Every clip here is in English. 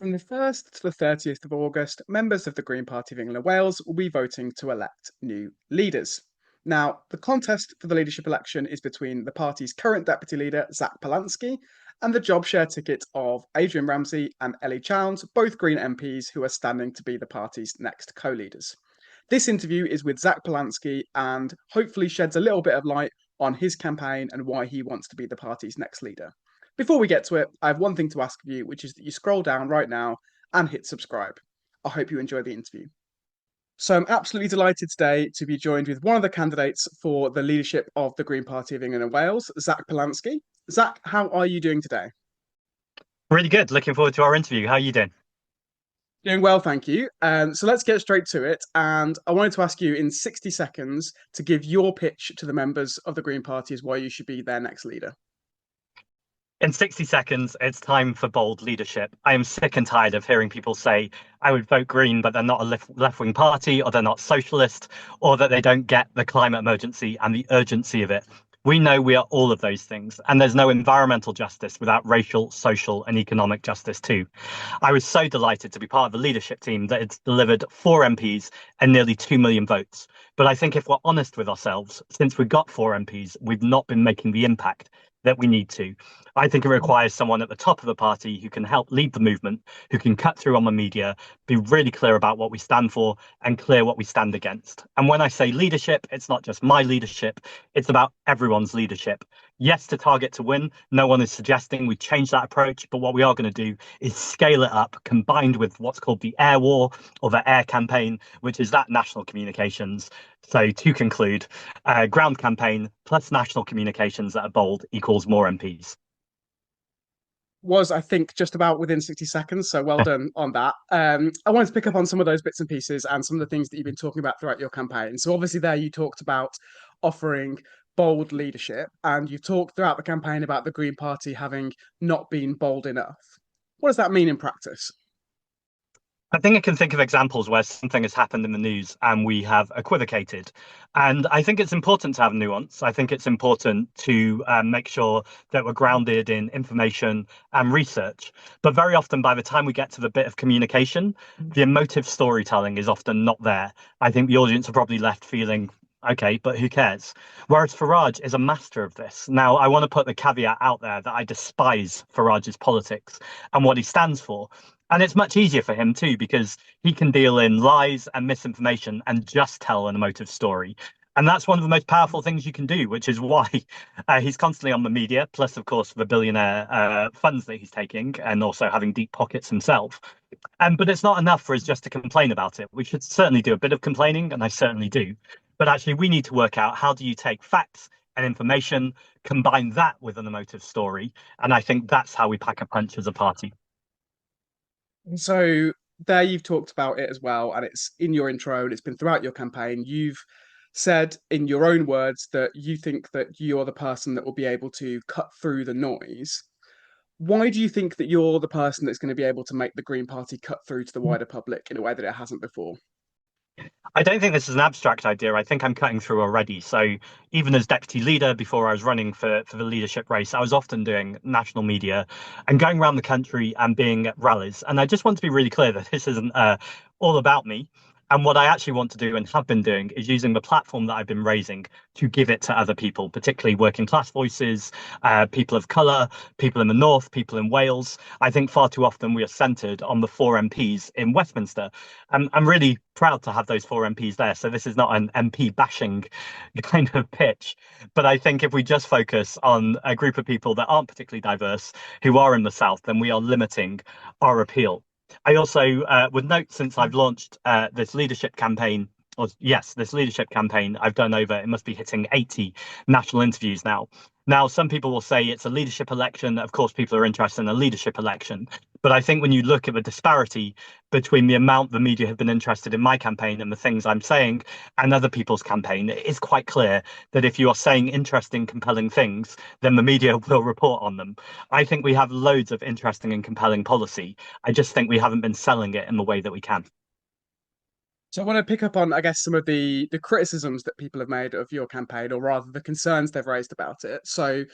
From the 1st to the 30th of August, members of the Green Party of England and Wales will be voting to elect new leaders. Now, the contest for the leadership election is between the party's current deputy leader, Zack Polanski, and the job share ticket of Adrian Ramsey and Ellie Chowns, both Green MPs who are standing to be the party's next co leaders. This interview is with Zack Polanski and hopefully sheds a little bit of light on his campaign and why he wants to be the party's next leader. Before we get to it, I have one thing to ask of you, which is that you scroll down right now and hit subscribe. I hope you enjoy the interview. So I'm absolutely delighted today to be joined with one of the candidates for the leadership of the Green Party of England and Wales, Zack Polanski. Zack, how are you doing today? Really good. Looking forward to our interview. How are you doing? Doing well, thank you. So let's get straight to it. And I wanted to ask you in 60 seconds to give your pitch to the members of the Green Party as why you should be their next leader. In 60 seconds, it's time for bold leadership. I am sick and tired of hearing people say, I would vote Green, but they're not a left-wing party, or they're not socialist, or that they don't get the climate emergency and the urgency of it. We know we are all of those things, and there's no environmental justice without racial, social, and economic justice too. I was so delighted to be part of the leadership team that it's delivered 4 MPs and nearly 2 million votes. But I think if we're honest with ourselves, since we got 4 MPs, we've not been making the impact that we need to. I think it requires someone at the top of the party who can help lead the movement, who can cut through on the media, be really clear about what we stand for and clear what we stand against. And when I say leadership, it's not just my leadership, it's about everyone's leadership. Yes, to target to win. No one is suggesting we change that approach, but what we are going to do is scale it up, combined with what's called the air war or the air campaign, which is that national communications. So to conclude, ground campaign plus national communications that are bold equals more MPs. Was, I think, just about within 60 seconds. So well done on that. I wanted to pick up on some of those bits and pieces and some of the things that you've been talking about throughout your campaign. So obviously there you talked about offering bold leadership, and you've talked throughout the campaign about the Green Party having not been bold enough. What does that mean in practice? I think I can think of examples where something has happened in the news and we have equivocated. And I think it's important to have nuance. I think it's important to make sure that we're grounded in information and research. But very often, by the time we get to the bit of communication, the emotive storytelling is often not there. I think the audience are probably left feeling, okay, but who cares? Whereas Farage is a master of this. Now, I want to put the caveat out there that I despise Farage's politics and what he stands for. And it's much easier for him too, because he can deal in lies and misinformation and just tell an emotive story. And that's one of the most powerful things you can do, which is why he's constantly on the media, plus, of course, the billionaire funds that he's taking and also having deep pockets himself. But it's not enough for us just to complain about it. We should certainly do a bit of complaining, and I certainly do. But actually, we need to work out, how do you take facts and information, combine that with an emotive story? And I think that's how we pack a punch as a party. So there you've talked about it as well, and it's in your intro and it's been throughout your campaign. You've said in your own words that you think that you're the person that will be able to cut through the noise. Why do you think that you're the person that's going to be able to make the Green Party cut through to the wider public in a way that it hasn't before? I don't think this is an abstract idea. I think I'm cutting through already. So even as deputy leader, before I was running for the leadership race, I was often doing national media and going around the country and being at rallies. And I just want to be really clear that this isn't all about me. And what I actually want to do and have been doing is using the platform that I've been raising to give it to other people, particularly working class voices, people of colour, people in the North, people in Wales. I think far too often we are centred on the 4 MPs in Westminster. I'm really proud to have those 4 MPs there. So this is not an MP bashing kind of pitch. But I think if we just focus on a group of people that aren't particularly diverse, who are in the South, then we are limiting our appeal. I also would note, since I've launched this leadership campaign, or yes, this leadership campaign, I've done over, it must be hitting 80 national interviews now. Now, some people will say it's a leadership election. Of course, people are interested in a leadership election. But I think when you look at the disparity between the amount the media have been interested in my campaign and the things I'm saying and other people's campaign, it is quite clear that if you are saying interesting, compelling things, then the media will report on them. I think we have loads of interesting and compelling policy. I just think we haven't been selling it in the way that we can. So I want to pick up on, I guess, some of the criticisms that people have made of your campaign, or rather the concerns they've raised about it. So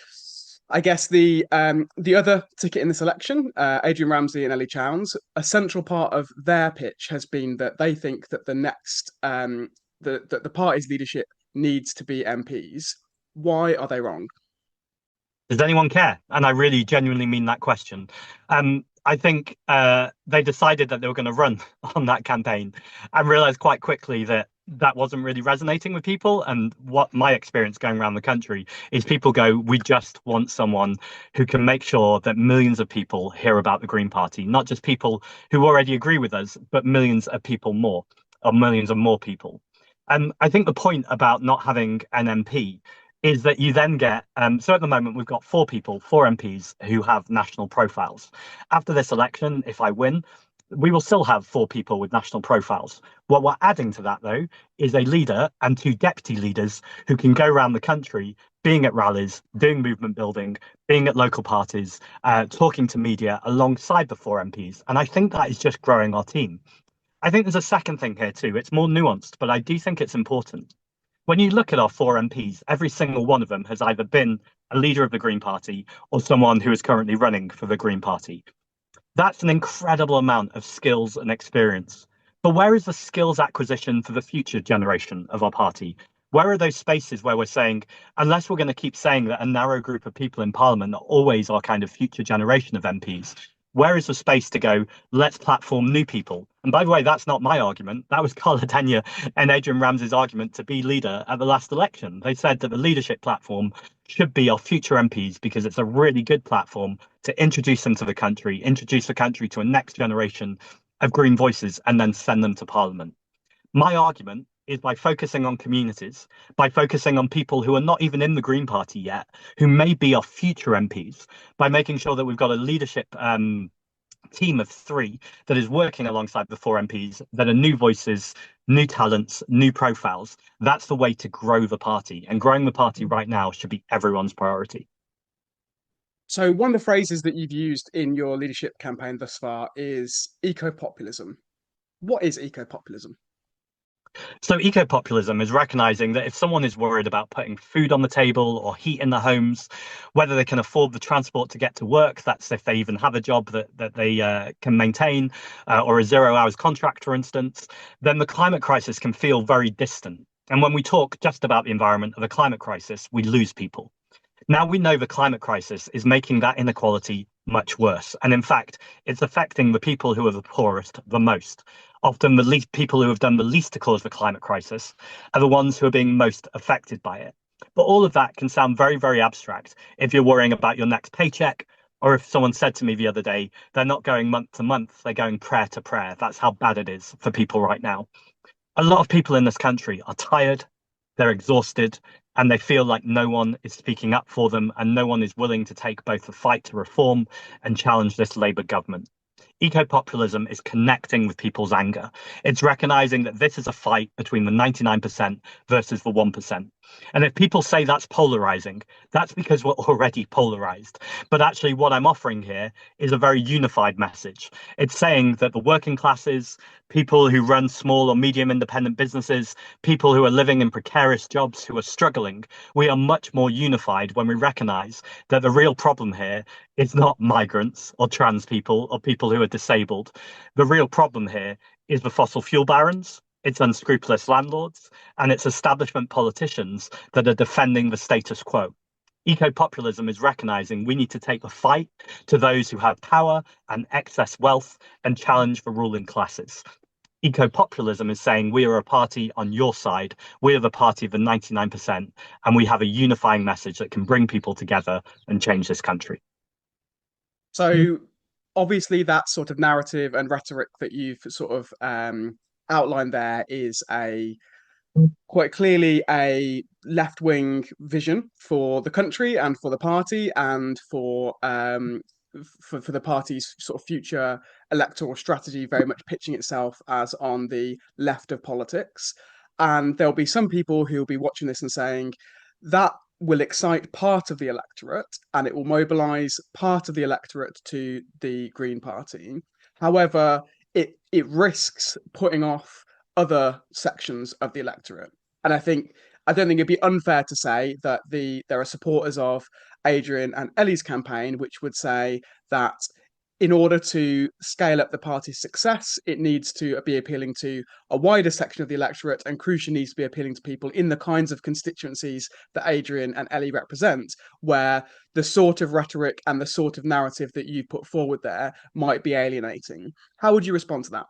I guess the other ticket in this election, Adrian Ramsey and Ellie Chowns, a central part of their pitch has been that they think that the next the party's leadership needs to be MPs. Why are they wrong? Does anyone care? And I really genuinely mean that question. I think they decided that they were going to run on that campaign and realized quite quickly that that wasn't really resonating with people. And what my experience going around the country is people go, we just want someone who can make sure that millions of people hear about the Green Party, not just people who already agree with us, but millions of people more, or millions of more people. And I think the point about not having an MP is that you then get so at the moment we've got four people, four MPs who have national profiles. After this election, if I win, we will still have four people with national profiles. What we're adding to that, though, is a leader and two deputy leaders who can go around the country, being at rallies, doing movement building, being at local parties, talking to media alongside the four MPs. And I think that is just growing our team. I think there's a second thing here too. It's more nuanced, but I do think it's important. When you look at our four MPs, every single one of them has either been a leader of the Green Party or someone who is currently running for the Green Party. That's an incredible amount of skills and experience. But where is the skills acquisition for the future generation of our party? Where are those spaces where we're saying, unless we're going to keep saying that a narrow group of people in Parliament are always our kind of future generation of MPs, where is the space to go, let's platform new people? And by the way, that's not my argument. That was Carla Denyer and Adrian Ramsey's argument to be leader at the last election. They said that the leadership platform should be our future MPs because it's a really good platform to introduce them to the country, introduce the country to a next generation of green voices, and then send them to Parliament. My argument is by focusing on communities, by focusing on people who are not even in the Green Party yet, who may be our future MPs, by making sure that we've got a leadership team of three that is working alongside the four MPs that are new voices, new talents, new profiles. That's the way to grow the party. And growing the party right now should be everyone's priority. So one of the phrases that you've used in your leadership campaign thus far is ecopopulism. What is ecopopulism? So eco-populism is recognizing that if someone is worried about putting food on the table or heat in their homes, whether they can afford the transport to get to work, that's if they even have a job that they can maintain, or a 0 hours contract, for instance, then the climate crisis can feel very distant. And when we talk just about the environment or the climate crisis, we lose people. Now we know the climate crisis is making that inequality much worse. And in fact, it's affecting the people who are the poorest the most. Often the least people who have done the least to cause the climate crisis are the ones who are being most affected by it. But all of that can sound very, very abstract if you're worrying about your next paycheck, or if someone said to me the other day, they're not going month to month, they're going prayer to prayer. That's how bad it is for people right now. A lot of people in this country are tired, they're exhausted, and they feel like no one is speaking up for them and no one is willing to take both the fight to reform and challenge this Labour government. Eco-populism is connecting with people's anger. It's recognizing that this is a fight between the 99% versus the 1%. And if people say that's polarizing, that's because we're already polarized. But actually, what I'm offering here is a very unified message. It's saying that the working classes, people who run small or medium independent businesses, people who are living in precarious jobs, who are struggling, we are much more unified when we recognize that the real problem here is not migrants or trans people or people who are disabled. The real problem here is the fossil fuel barons, it's unscrupulous landlords, and it's establishment politicians that are defending the status quo. Eco-populism is recognizing we need to take the fight to those who have power and excess wealth and challenge the ruling classes. Eco-populism is saying we are a party on your side. We are the party of the 99%, and we have a unifying message that can bring people together and change this country. So obviously that sort of narrative and rhetoric that you've sort of outlined there is a quite clearly a left-wing vision for the country and for the party and for the party's sort of future electoral strategy, very much pitching itself as on the left of politics. And there'll be some people who'll be watching this and saying that will excite part of the electorate and it will mobilize part of the electorate to the Green Party. However, it risks putting off other sections of the electorate. And I think I don't think it'd be unfair to say that there are supporters of Adrian and Ellie's campaign which would say that in order to scale up the party's success, it needs to be appealing to a wider section of the electorate, and crucially needs to be appealing to people in the kinds of constituencies that Adrian and Ellie represent, where the sort of rhetoric and the sort of narrative that you put forward there might be alienating. How would you respond to that?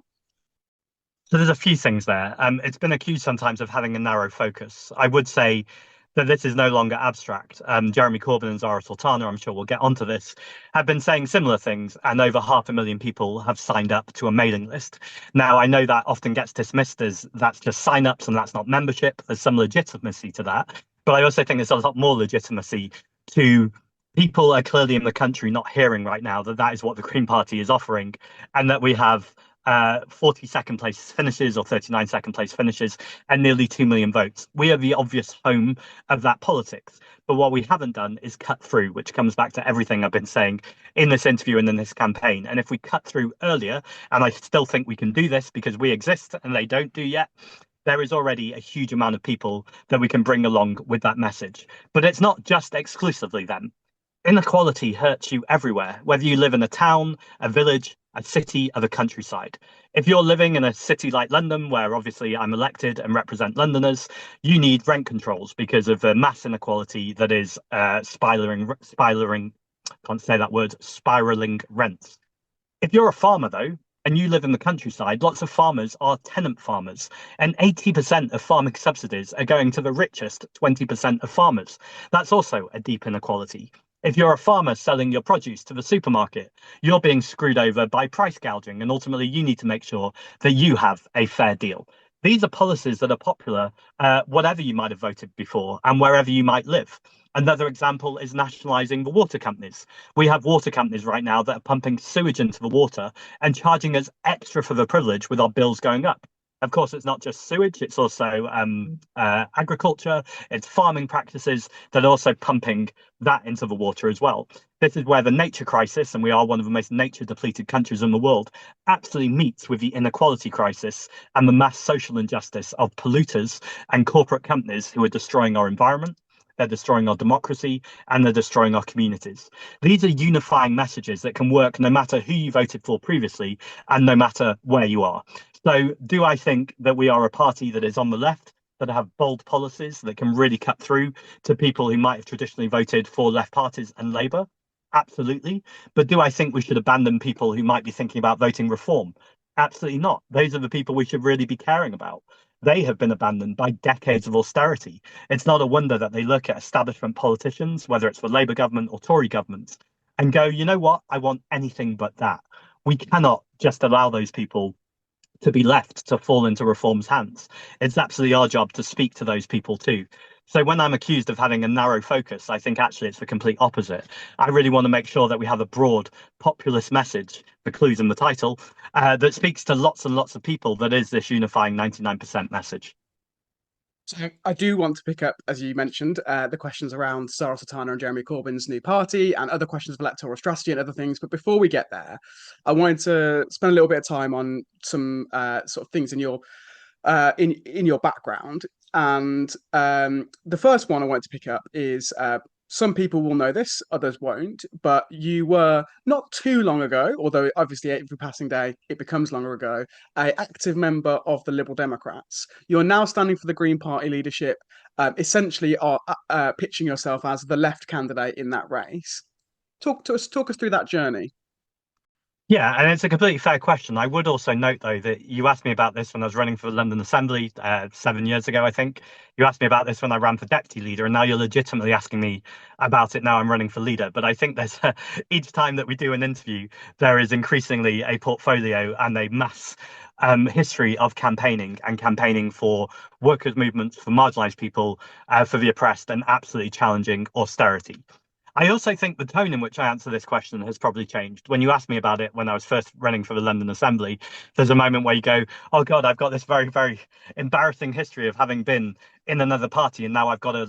So there's a few things there. It's been accused sometimes of having a narrow focus. I would say that this is no longer abstract. Jeremy Corbyn and Zara Sultana, I'm sure we'll get onto this, have been saying similar things, and over 500,000 people have signed up to a mailing list. Now, I know that often gets dismissed as that's just sign-ups and that's not membership. There's some legitimacy to that, but I also think there's a lot more legitimacy to people are clearly in the country not hearing right now that that is what the Green Party is offering, and that we have 42nd place finishes or 39nd place finishes and nearly 2 million votes. We are the obvious home of that politics. But what we haven't done is cut through, which comes back to everything I've been saying in this interview and in this campaign. And if we cut through earlier, and I still think we can do this because we exist and they don't do yet, there is already a huge amount of people that we can bring along with that message. But it's not just exclusively them. Inequality hurts you everywhere, whether you live in a town, a village, a city, or the countryside. If you're living in a city like London, where obviously I'm elected and represent Londoners, you need rent controls because of the mass inequality that is can't say that word, spiraling rents. If you're a farmer, though, and you live in the countryside, lots of farmers are tenant farmers, and 80% of farming subsidies are going to the richest 20% of farmers. That's also a deep inequality. If you're a farmer selling your produce to the supermarket, you're being screwed over by price gouging, and ultimately you need to make sure that you have a fair deal. These are policies that are popular, whatever you might have voted before and wherever you might live. Another example is nationalising the water companies. We have water companies right now that are pumping sewage into the water and charging us extra for the privilege with our bills going up. Of course, it's not just sewage, it's also agriculture, it's farming practices that are also pumping that into the water as well. This is where the nature crisis, and we are one of the most nature depleted countries in the world, absolutely meets with the inequality crisis and the mass social injustice of polluters and corporate companies who are destroying our environment. They're destroying our democracy and they're destroying our communities. These are unifying messages that can work no matter who you voted for previously and no matter where you are. So, do I think that we are a party that is on the left, that have bold policies that can really cut through to people who might have traditionally voted for left parties and Labour? Absolutely. But do I think we should abandon people who might be thinking about voting reform? Absolutely not. Those are the people we should really be caring about. They have been abandoned by decades of austerity. It's not a wonder that they look at establishment politicians, whether it's the Labour government or Tory governments, and go, you know what? I want anything but that. We cannot just allow those people to be left to fall into reform's hands. It's absolutely our job to speak to those people too. So when I'm accused of having a narrow focus, I think actually it's the complete opposite. I really want to make sure that we have a broad populist message, the clues in the title, that speaks to lots and lots of people, that is this unifying 99% message. So I do want to pick up, as you mentioned, the questions around Sarah Sultana and Jeremy Corbyn's new party and other questions of electoral strategy and other things. But before we get there, I wanted to spend a little bit of time on some sort of things in your background. And the first one I wanted to pick up is some people will know this, others won't, but you were not too long ago, although obviously every passing day it becomes longer ago, an active member of the Liberal Democrats. You're now standing for the Green Party leadership, essentially are pitching yourself as the left candidate in that race. Talk us through that journey. Yeah, and it's a completely fair question. I would also note, though, that you asked me about this when I was running for the London Assembly 7 years ago, I think. You asked me about this when I ran for deputy leader, and now you're legitimately asking me about it now I'm running for leader. But I think there's each time that we do an interview, there is increasingly a portfolio and a mass history of campaigning and campaigning for workers' movements, for marginalised people, for the oppressed, and absolutely challenging austerity. I also think the tone in which I answer this question has probably changed. When you asked me about it when I was first running for the London Assembly, there's a moment where you go, oh God, I've got this very, very embarrassing history of having been in another party, and now I've got to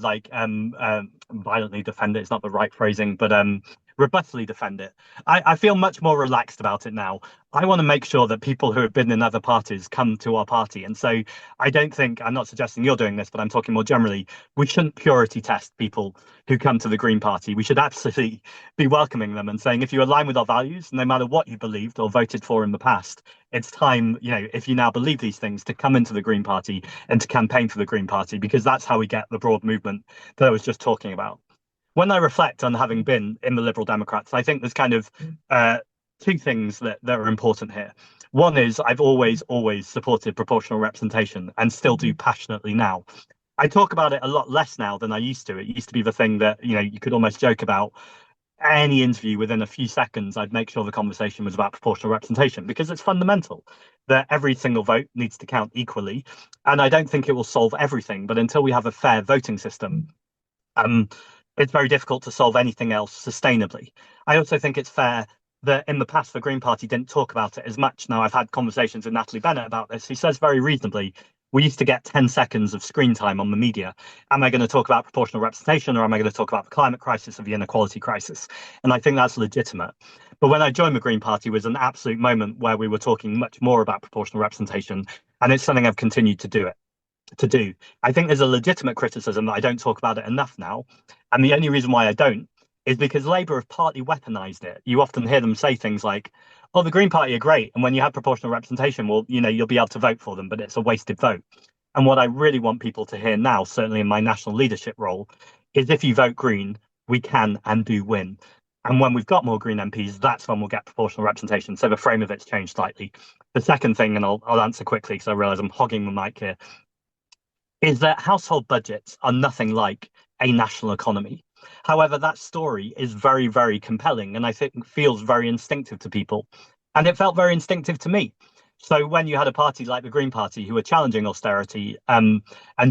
violently defend it. It's not the right phrasing, but robustly defend it. I feel much more relaxed about it now. I want to make sure that people who have been in other parties come to our party. And so I don't think, I'm not suggesting you're doing this, but I'm talking more generally, we shouldn't purity test people who come to the Green Party. We should absolutely be welcoming them and saying, if you align with our values, no matter what you believed or voted for in the past, it's time, if you now believe these things, to come into the Green Party and to campaign for the Green Party, because that's how we get the broad movement that I was just talking about. When I reflect on having been in the Liberal Democrats, I think there's kind of two things that are important here. One is I've always supported proportional representation and still do passionately now. I talk about it a lot less now than I used to. It used to be the thing that, you could almost joke about. Any interview, within a few seconds, I'd make sure the conversation was about proportional representation, because it's fundamental that every single vote needs to count equally. And I don't think it will solve everything, but until we have a fair voting system, um, it's very difficult to solve anything else sustainably. I also think it's fair that in the past, the Green Party didn't talk about it as much. Now, I've had conversations with Natalie Bennett about this. He says very reasonably, we used to get 10 seconds of screen time on the media. Am I going to talk about proportional representation, or am I going to talk about the climate crisis or the inequality crisis? And I think that's legitimate. But when I joined the Green Party was an absolute moment where we were talking much more about proportional representation. And it's something I've continued to do. I think there's a legitimate criticism that I don't talk about it enough now. And the only reason why I don't is because Labour have partly weaponized it. You often hear them say things like, oh, the Green Party are great, and when you have proportional representation, well, you'll be able to vote for them, but it's a wasted vote. And what I really want people to hear now, certainly in my national leadership role, is if you vote Green, we can and do win. And when we've got more Green MPs, that's when we'll get proportional representation. So the frame of it's changed slightly. The second thing, and I'll answer quickly because I realise I'm hogging the mic here, is that household budgets are nothing like a national economy. However, that story is very, very compelling, and I think feels very instinctive to people. And it felt very instinctive to me. So when you had a party like the Green Party who were challenging austerity and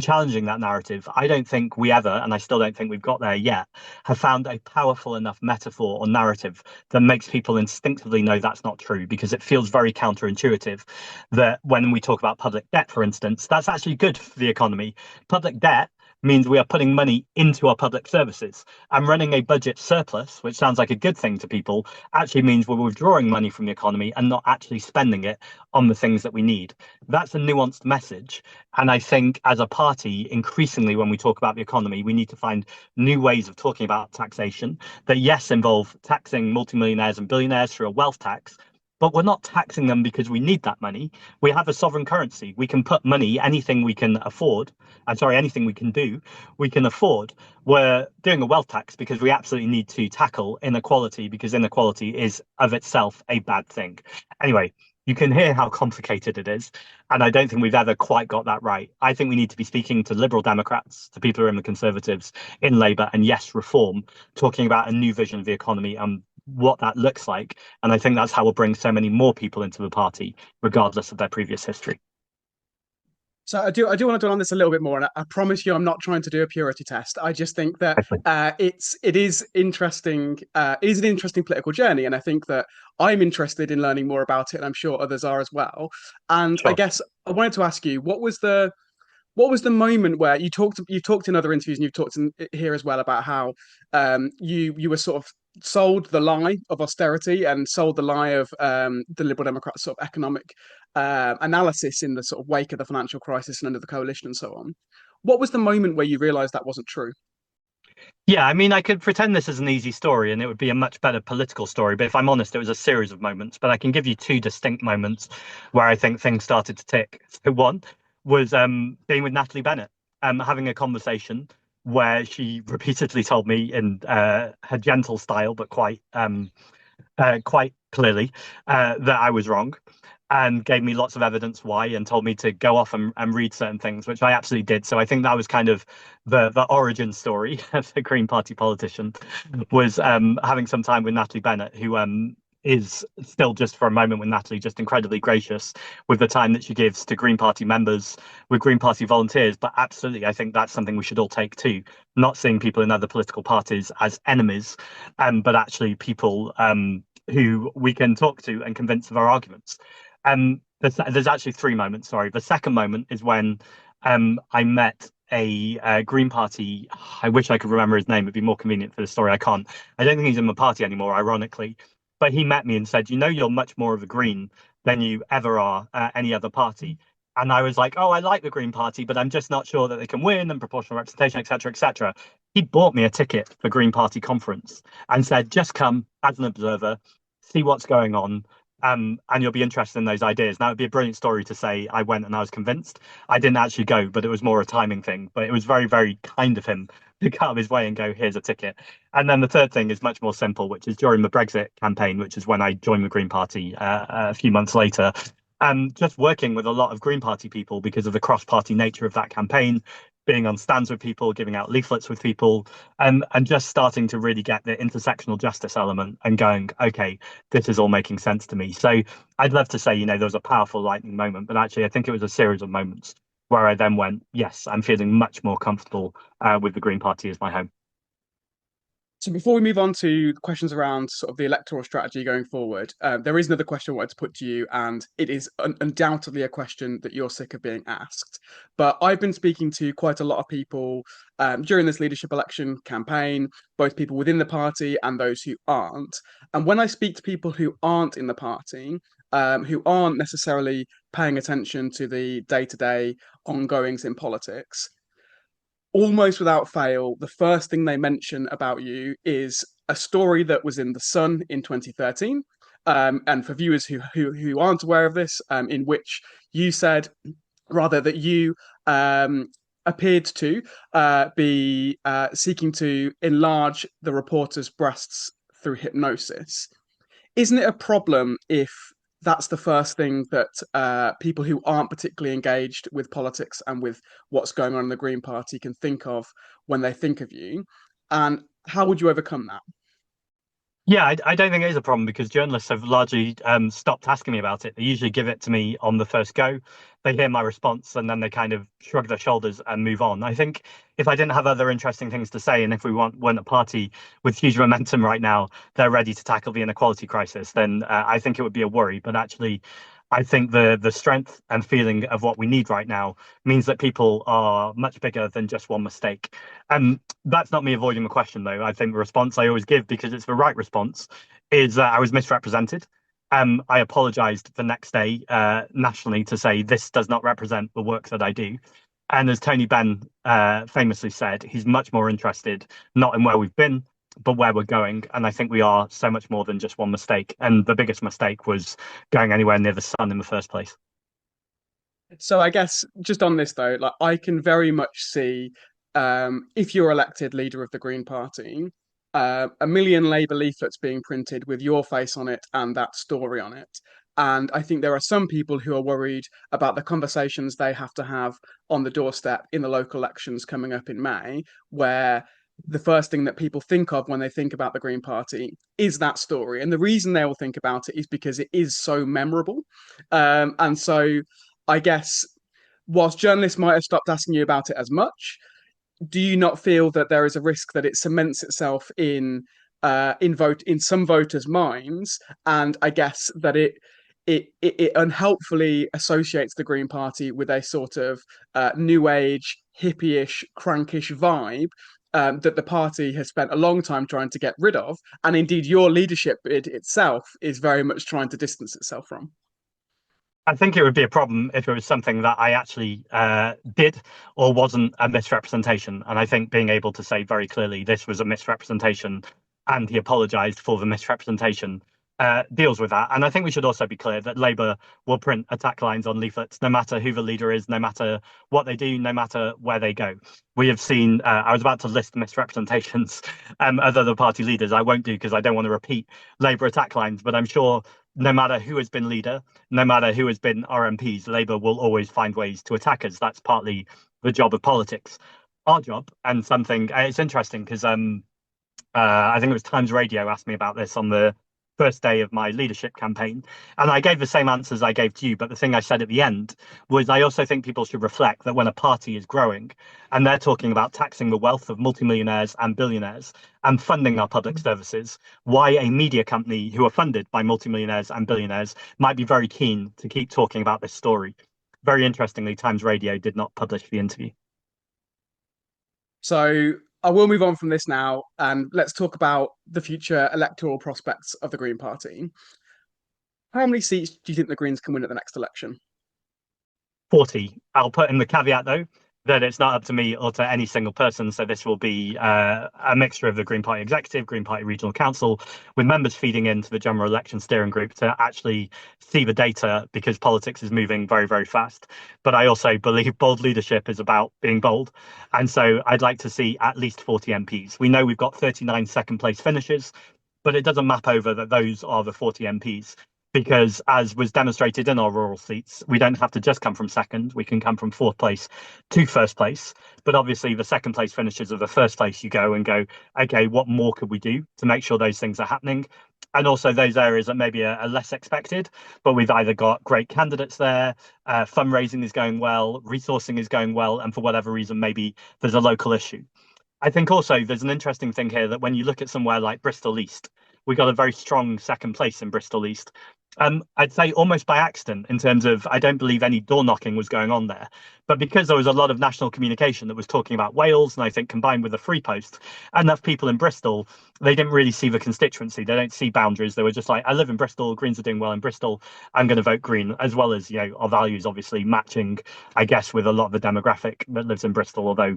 challenging that narrative, I don't think we ever, and I still don't think we've got there yet, have found a powerful enough metaphor or narrative that makes people instinctively know that's not true, because it feels very counterintuitive that when we talk about public debt, for instance, that's actually good for the economy. Public debt means we are putting money into our public services. And running a budget surplus, which sounds like a good thing to people, actually means we're withdrawing money from the economy and not actually spending it on the things that we need. That's a nuanced message. And I think as a party, increasingly, when we talk about the economy, we need to find new ways of talking about taxation that, yes, involve taxing multimillionaires and billionaires through a wealth tax, but we're not taxing them because we need that money. We have a sovereign currency. We can put money, anything we can afford. I'm sorry, anything we can do, we can afford. We're doing a wealth tax because we absolutely need to tackle inequality, because inequality is of itself a bad thing. Anyway, you can hear how complicated it is. And I don't think we've ever quite got that right. I think we need to be speaking to Liberal Democrats, to people who are in the Conservatives, in Labour, and yes, reform, talking about a new vision of the economy and what that looks like. And I think that's how we'll bring so many more people into the party, regardless of their previous history. So I do want to dwell on this a little bit more, and I promise you, I'm not trying to do a purity test. I just think that it is interesting. It is an interesting political journey, and I think that I'm interested in learning more about it, and I'm sure others are as well. And I Sure. guess I wanted to ask you, what was the moment where you've talked in other interviews, and you've talked in here as well about how you were sort of sold the lie of austerity and sold the lie of the Liberal Democrats' sort of economic analysis in the sort of wake of the financial crisis and under the coalition and so on. What was the moment where you realised that wasn't true? Yeah, I mean, I could pretend this is an easy story and it would be a much better political story. But if I'm honest, it was a series of moments. But I can give you two distinct moments where I think things started to tick. So one was being with Natalie Bennett, having a conversation where she repeatedly told me in her gentle style, but quite clearly, that I was wrong, and gave me lots of evidence why, and told me to go off and read certain things, which I absolutely did. So I think that was kind of the origin story of the Green Party politician, was having some time with Natalie Bennett, who is still, just for a moment with Natalie, just incredibly gracious with the time that she gives to Green Party members, with Green Party volunteers. But absolutely, I think that's something we should all take too. Not seeing people in other political parties as enemies, but actually people who we can talk to and convince of our arguments. There's actually three moments. Sorry, the second moment is when I met a Green Party. I wish I could remember his name. It'd be more convenient for the story. I can't. I don't think he's in the party anymore, ironically. But he met me and said, you're much more of a Green than you ever are any other party. And I was like, oh, I like the Green Party, but I'm just not sure that they can win and proportional representation, etc., etc. He bought me a ticket for Green Party conference and said, just come as an observer, see what's going on, and you'll be interested in those ideas. Now, it'd be a brilliant story to say I went and I was convinced. I didn't actually go, but it was more a timing thing. But it was very, very kind of him to cut his way and go, here's a ticket. And then the third thing is much more simple, which is during the Brexit campaign, which is when I joined the Green Party a few months later. Just working with a lot of Green Party people because of the cross-party nature of that campaign, being on stands with people, giving out leaflets with people, and just starting to really get the intersectional justice element and going, okay, this is all making sense to me. So I'd love to say, there was a powerful lightning moment, but actually I think it was a series of moments where I then went, yes, I'm feeling much more comfortable with the Green Party as my home. So before we move on to the questions around sort of the electoral strategy going forward, there is another question I wanted to put to you, and it is undoubtedly a question that you're sick of being asked. But I've been speaking to quite a lot of people during this leadership election campaign, both people within the party and those who aren't. And when I speak to people who aren't in the party, who aren't necessarily paying attention to the day-to-day ongoings in politics, almost without fail, the first thing they mention about you is a story that was in The Sun in 2013. And for viewers who aren't aware of this, in which you said, rather, that you appeared to be seeking to enlarge the reporter's breasts through hypnosis. Isn't it a problem if that's the first thing that people who aren't particularly engaged with politics and with what's going on in the Green Party can think of when they think of you? And how would you overcome that? Yeah, I don't think it is a problem because journalists have largely stopped asking me about it. They usually give it to me on the first go. They hear my response and then they kind of shrug their shoulders and move on. I think if I didn't have other interesting things to say and if we weren't a party with huge momentum right now, they're ready to tackle the inequality crisis, then I think it would be a worry. But actually, I think the strength and feeling of what we need right now means that people are much bigger than just one mistake. And that's not me avoiding the question, though. I think the response I always give, because it's the right response, is that I was misrepresented. I apologized the next day nationally to say this does not represent the work that I do. And as Tony Benn famously said, he's much more interested not in where we've been, but where we're going. And I think we are so much more than just one mistake. And the biggest mistake was going anywhere near the sun in the first place. So I guess just on this though, like I can very much see if you're elected leader of the Green Party, a million Labour leaflets being printed with your face on it and that story on it. And I think there are some people who are worried about the conversations they have to have on the doorstep in the local elections coming up in May, where the first thing that people think of when they think about the Green Party is that story. And the reason they will think about it is because it is so memorable. And so I guess whilst journalists might have stopped asking you about it as much, do you not feel that there is a risk that it cements itself in some voters' minds, and I guess that it unhelpfully associates the Green Party with a sort of new age, hippie-ish, crankish vibe that the party has spent a long time trying to get rid of, and indeed your leadership itself is very much trying to distance itself from? I think it would be a problem if it was something that I actually did or wasn't a misrepresentation. And I think being able to say very clearly this was a misrepresentation and he apologized for the misrepresentation deals with that. And I think we should also be clear that Labour will print attack lines on leaflets, no matter who the leader is, no matter what they do, no matter where they go. We have seen, I was about to list misrepresentations of other party leaders. I won't do because I don't want to repeat Labour attack lines, but I'm sure no matter who has been leader, no matter who has been RMPs, Labour will always find ways to attack us. That's partly the job of politics. Our job, and something, it's interesting because I think it was Times Radio asked me about this on the first day of my leadership campaign. And I gave the same answers I gave to you. But the thing I said at the end was I also think people should reflect that when a party is growing and they're talking about taxing the wealth of multimillionaires and billionaires and funding our public services, why a media company who are funded by multimillionaires and billionaires might be very keen to keep talking about this story. Very interestingly, Times Radio did not publish the interview. So I will move on from this now, and let's talk about the future electoral prospects of the Green Party. How many seats do you think the Greens can win at the next election? 40. I'll put in the caveat, though, that it's not up to me or to any single person. So this will be a mixture of the Green Party Executive, Green Party Regional Council, with members feeding into the General Election Steering Group to actually see the data because politics is moving very, very fast. But I also believe bold leadership is about being bold. And so I'd like to see at least 40 MPs. We know we've got 39 second place finishes, but it doesn't map over that those are the 40 MPs because, as was demonstrated in our rural seats, we don't have to just come from second. We can come from fourth place to first place. But obviously, the second place finishes of the first place, you go and go, okay, what more could we do to make sure those things are happening? And also those areas that maybe are less expected, but we've either got great candidates there, fundraising is going well, resourcing is going well, and for whatever reason, maybe there's a local issue. I think also there's an interesting thing here that when you look at somewhere like Bristol East, we got a very strong second place in Bristol East. I'd say almost by accident in terms of I don't believe any door knocking was going on there. But because there was a lot of national communication that was talking about Wales, and I think combined with the Free Post, enough people in Bristol, they didn't really see the constituency. They don't see boundaries. They were just like, I live in Bristol, Greens are doing well in Bristol. I'm going to vote Green, as well as, our values obviously matching, I guess, with a lot of the demographic that lives in Bristol, although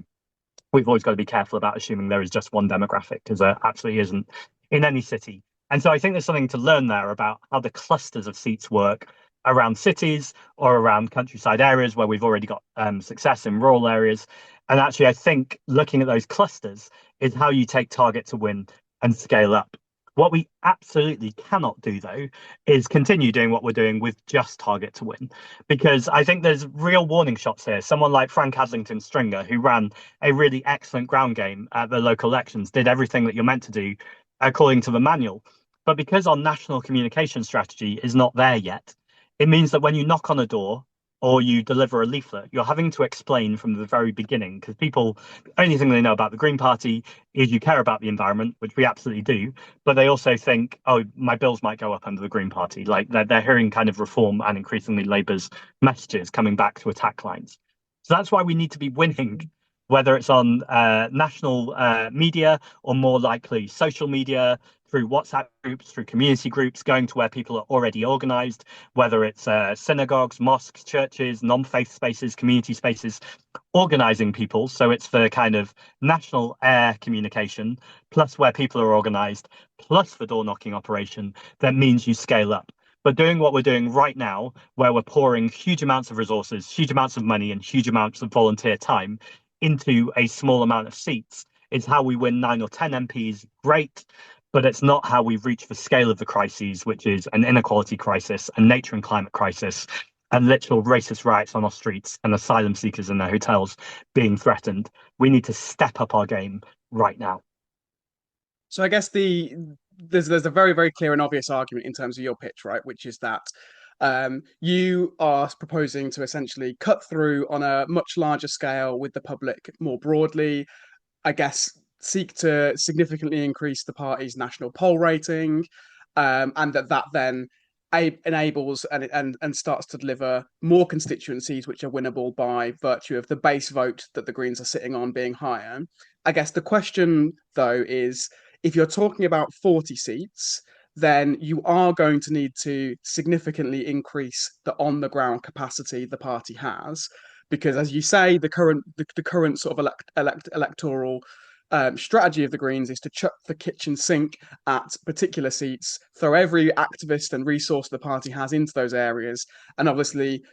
we've always got to be careful about assuming there is just one demographic because there actually isn't in any city. And so I think there's something to learn there about how the clusters of seats work around cities or around countryside areas where we've already got success in rural areas. And actually, I think looking at those clusters is how you take target to win and scale up. What we absolutely cannot do, though, is continue doing what we're doing with just target to win, because I think there's real warning shots here. Someone like Frank Adlington Stringer, who ran a really excellent ground game at the local elections, did everything that you're meant to do according to the manual. But because our national communication strategy is not there yet, it means that when you knock on a door or you deliver a leaflet, you're having to explain from the very beginning because people, the only thing they know about the Green Party is you care about the environment, which we absolutely do. But they also think, oh, my bills might go up under the Green Party. Like they're hearing kind of Reform and increasingly Labour's messages coming back to attack lines. So that's why we need to be winning, whether it's on national media or more likely social media, through WhatsApp groups, through community groups, going to where people are already organized, whether it's synagogues, mosques, churches, non-faith spaces, community spaces, organizing people. So it's the kind of national air communication, plus where people are organized, plus the door knocking operation that means you scale up. But doing what we're doing right now, where we're pouring huge amounts of resources, huge amounts of money, and huge amounts of volunteer time into a small amount of seats, is how we win 9 or 10 MPs. Great. But it's not how we reach the scale of the crises, which is an inequality crisis, a nature and climate crisis, and literal racist riots on our streets and asylum seekers in their hotels being threatened. We need to step up our game right now. So I guess there's a very, very clear and obvious argument in terms of your pitch, right? Which is that you are proposing to essentially cut through on a much larger scale with the public more broadly, I guess, seek to significantly increase the party's national poll rating, and that then enables and starts to deliver more constituencies which are winnable by virtue of the base vote that the Greens are sitting on being higher. I guess the question, though, is if you're talking about 40 seats, then you are going to need to significantly increase the on the ground capacity the party has. Because, as you say, the current sort of electoral strategy of the Greens is to chuck the kitchen sink at particular seats, throw every activist and resource the party has into those areas, and obviously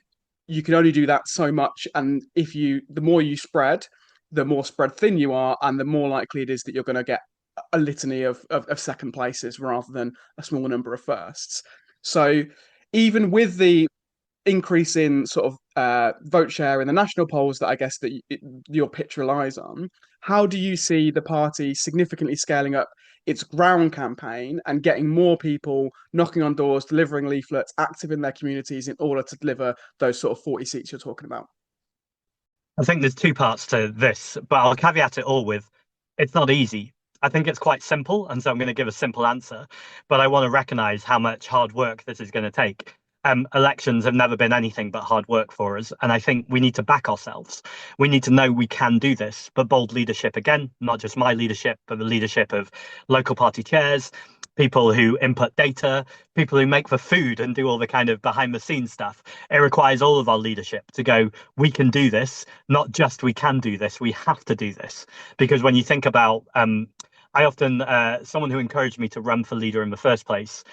you can only do that so much. And the more you spread, the more spread thin you are, and the more likely it is that you're going to get a litany of second places rather than a small number of firsts. So even with the increase in sort of vote share in the national polls that I guess that your pitch relies on, how do you see the party significantly scaling up its ground campaign and getting more people knocking on doors, delivering leaflets, active in their communities in order to deliver those sort of 40 seats you're talking about? I think there's two parts to this, but I'll caveat it all with it's not easy. I think it's quite simple, and so I'm going to give a simple answer, but I want to recognize how much hard work this is going to take. elections have never been anything but hard work for us. And I think we need to back ourselves. We need to know we can do this, but bold leadership again, not just my leadership, but the leadership of local party chairs, people who input data, people who make the food and do all the kind of behind the scenes stuff. It requires all of our leadership to go, we can do this, not just we can do this, we have to do this. Because when you think about, I often, someone who encouraged me to run for leader in the first place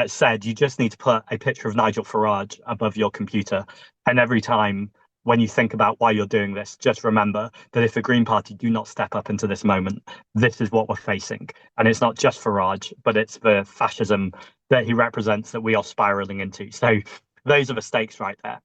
said you just need to put a picture of Nigel Farage above your computer. And every time when you think about why you're doing this, just remember that if the Green Party do not step up into this moment, this is what we're facing. And it's not just Farage, but it's the fascism that he represents that we are spiraling into. So those are the stakes right there.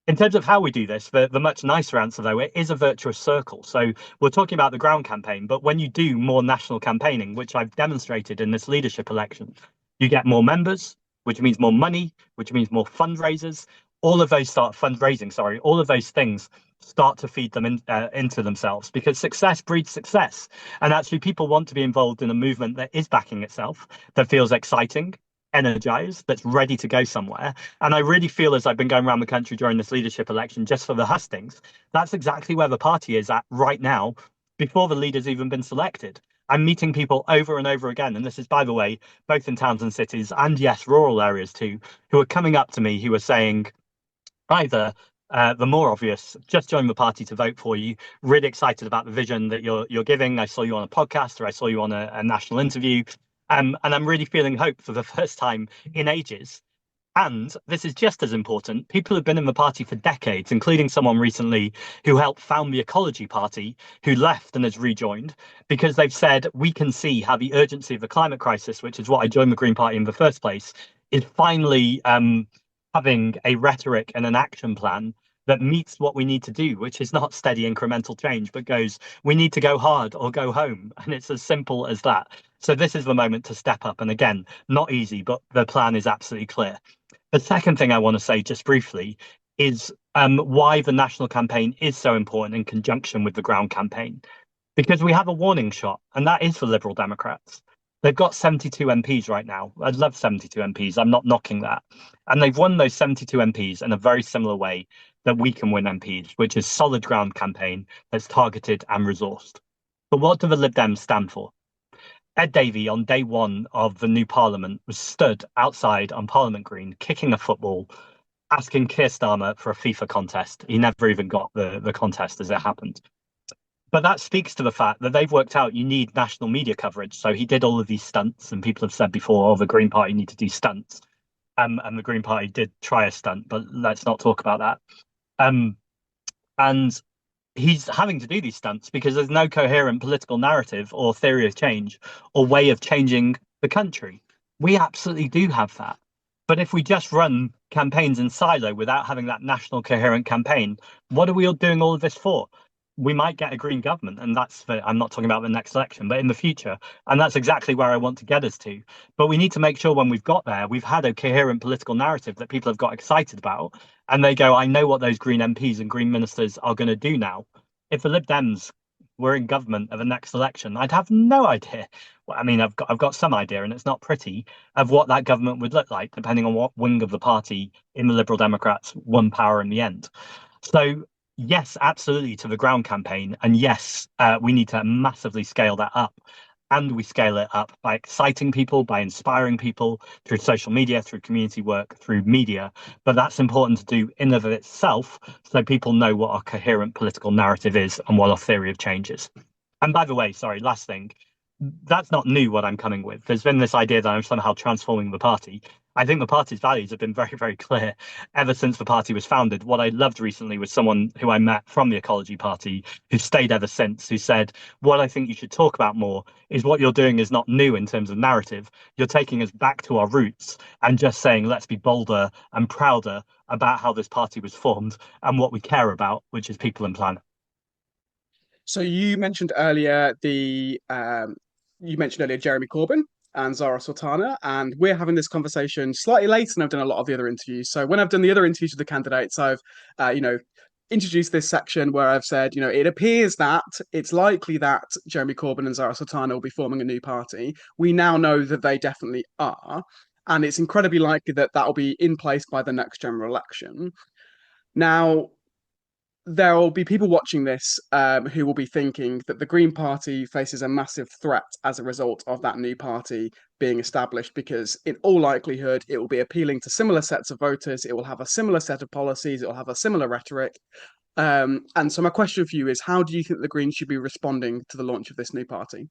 In terms of how we do this, the much nicer answer, though, it is a virtuous circle. So we're talking about the ground campaign, but when you do more national campaigning, which I've demonstrated in this leadership election, you get more members, which means more money, which means more fundraisers. All of those start fundraising, sorry, all of those things start to feed them into themselves because success breeds success. And actually, people want to be involved in a movement that is backing itself, that feels exciting, energized, that's ready to go somewhere. And I really feel as I've been going around the country during this leadership election just for the hustings, that's exactly where the party is at right now before the leader's even been selected. I'm meeting people over and over again. And this is, by the way, both in towns and cities and yes, rural areas too, who are coming up to me who are saying either the more obvious, just join the party to vote for you. Really excited about the vision that you're giving. I saw you on a podcast or I saw you on a national interview. And I'm really feeling hope for the first time in ages. And this is just as important. People have been in the party for decades, including someone recently who helped found the Ecology Party, who left and has rejoined, because they've said we can see how the urgency of the climate crisis, which is what I joined the Green Party in the first place, is finally having a rhetoric and an action plan that meets what we need to do, which is not steady incremental change, but goes, we need to go hard or go home. And it's as simple as that. So this is the moment to step up. And again, not easy, but the plan is absolutely clear. The second thing I want to say just briefly is why the national campaign is so important in conjunction with the ground campaign. Because we have a warning shot, and that is for Liberal Democrats. They've got 72 MPs right now. I'd love 72 MPs. I'm not knocking that. And they've won those 72 MPs in a very similar way that we can win MPs, which is solid ground campaign that's targeted and resourced. But what do the Lib Dems stand for? Ed Davey, on day one of the new parliament, was stood outside on Parliament Green, kicking a football, asking Keir Starmer for a FIFA contest. He never even got the contest as it happened. But that speaks to the fact that they've worked out you need national media coverage. So he did all of these stunts, and people have said before, oh, the Green Party need to do stunts. And the Green Party did try a stunt, but let's not talk about that. And he's having to do these stunts because there's no coherent political narrative or theory of change or way of changing the country. We absolutely do have that. But if we just run campaigns in silo without having that national coherent campaign, what are we all doing all of this for? We might get a green government, and I'm not talking about the next election, but in the future. And that's exactly where I want to get us to. But we need to make sure when we've got there, we've had a coherent political narrative that people have got excited about. And they go, I know what those Green MPs and Green ministers are going to do now. If the Lib Dems were in government at the next election, I'd have no idea. Well, I mean, I've got some idea, and it's not pretty, of what that government would look like, depending on what wing of the party in the Liberal Democrats won power in the end. So yes, absolutely to the ground campaign. And yes, we need to massively scale that up. And we scale it up by exciting people, by inspiring people through social media, through community work, through media. But that's important to do in of itself so people know what our coherent political narrative is and what our theory of change is. And by the way, sorry, last thing, that's not new what I'm coming with. There's been this idea that I'm somehow transforming the party. I think the party's values have been very, very clear ever since the party was founded. What I loved recently was someone who I met from the Ecology Party who stayed ever since, who said, what I think you should talk about more is what you're doing is not new in terms of narrative. You're taking us back to our roots and just saying, let's be bolder and prouder about how this party was formed and what we care about, which is people and planet. So you mentioned earlier Jeremy Corbyn and Zara Sultana, and we're having this conversation slightly later than I've done a lot of the other interviews. So when I've done the other interviews with the candidates, I've introduced this section where I've said, it appears that it's likely that Jeremy Corbyn and Zara Sultana will be forming a new party. We now know that they definitely are. and it's incredibly likely that that will be in place by the next general election. Now, there will be people watching this who will be thinking that the Green Party faces a massive threat as a result of that new party being established, because in all likelihood, it will be appealing to similar sets of voters. It will have a similar set of policies. It will have a similar rhetoric. And so my question for you is, how do you think the Greens should be responding to the launch of this new party?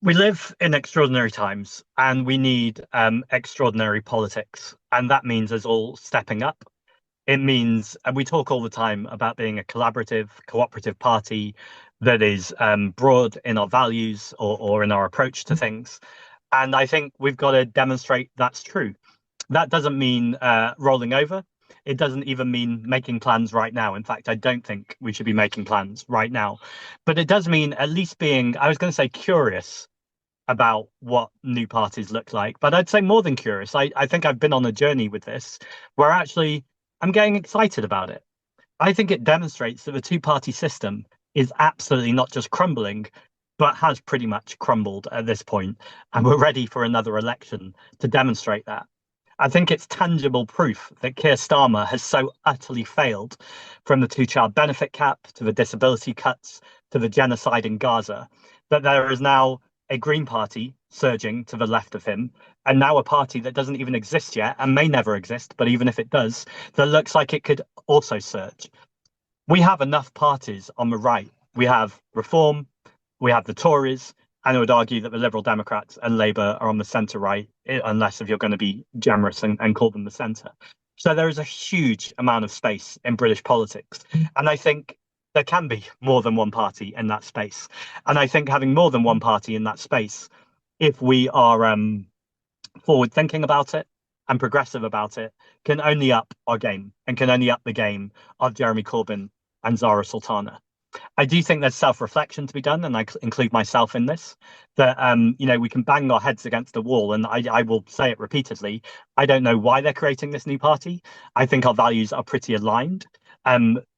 We live in extraordinary times and we need extraordinary politics. And that means us all stepping up. It means, and we talk all the time about being a collaborative, cooperative party that is broad in our values or in our approach to things. And I think we've got to demonstrate that's true. That doesn't mean rolling over. It doesn't even mean making plans right now. In fact, I don't think we should be making plans right now. But it does mean at least being, I was going to say, curious about what new parties look like. But I'd say more than curious. I think I've been on a journey with this where actually I'm getting excited about it. I think it demonstrates that the two-party system is absolutely not just crumbling, but has pretty much crumbled at this point, and we're ready for another election to demonstrate that. I think it's tangible proof that Keir Starmer has so utterly failed, from the two-child benefit cap to the disability cuts to the genocide in Gaza, that there is now a Green Party surging to the left of him, and now a party that doesn't even exist yet and may never exist, but even if it does, that looks like it could also surge. We have enough parties on the right. We have Reform, we have the Tories, and I would argue that the Liberal Democrats and Labour are on the centre right, unless if you're going to be generous and call them the centre. So there is a huge amount of space in British politics. And I think there can be more than one party in that space. And I think having more than one party in that space, if we are forward thinking about it and progressive about it, can only up our game and can only up the game of Jeremy Corbyn and Zara Sultana. I do think there's self-reflection to be done, and I include myself in this, that we can bang our heads against the wall, and I will say it repeatedly. I don't know why they're creating this new party. I think our values are pretty aligned.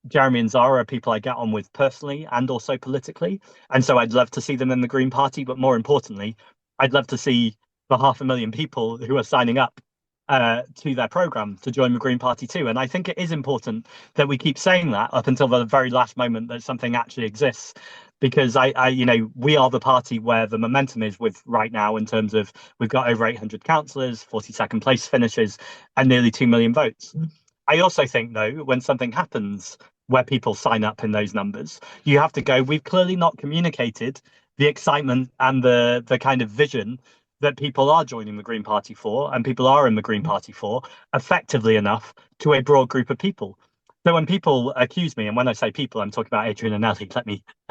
Jeremy and Zara are people I get on with personally and also politically. And so I'd love to see them in the Green Party. But more importantly, I'd love to see the 500,000 people who are signing up to their programme to join the Green Party too. And I think it is important that we keep saying that up until the very last moment that something actually exists. Because we are the party where the momentum is with right now, in terms of we've got over 800 councillors, 42nd place finishes, and nearly 2 million votes. I also think, though, when something happens where people sign up in those numbers, you have to go, we've clearly not communicated the excitement and the kind of vision that people are joining the Green Party for, and people are in the Green Party for, effectively enough to a broad group of people. So when people accuse me, and when I say people, I'm talking about Adrian and Ellie, let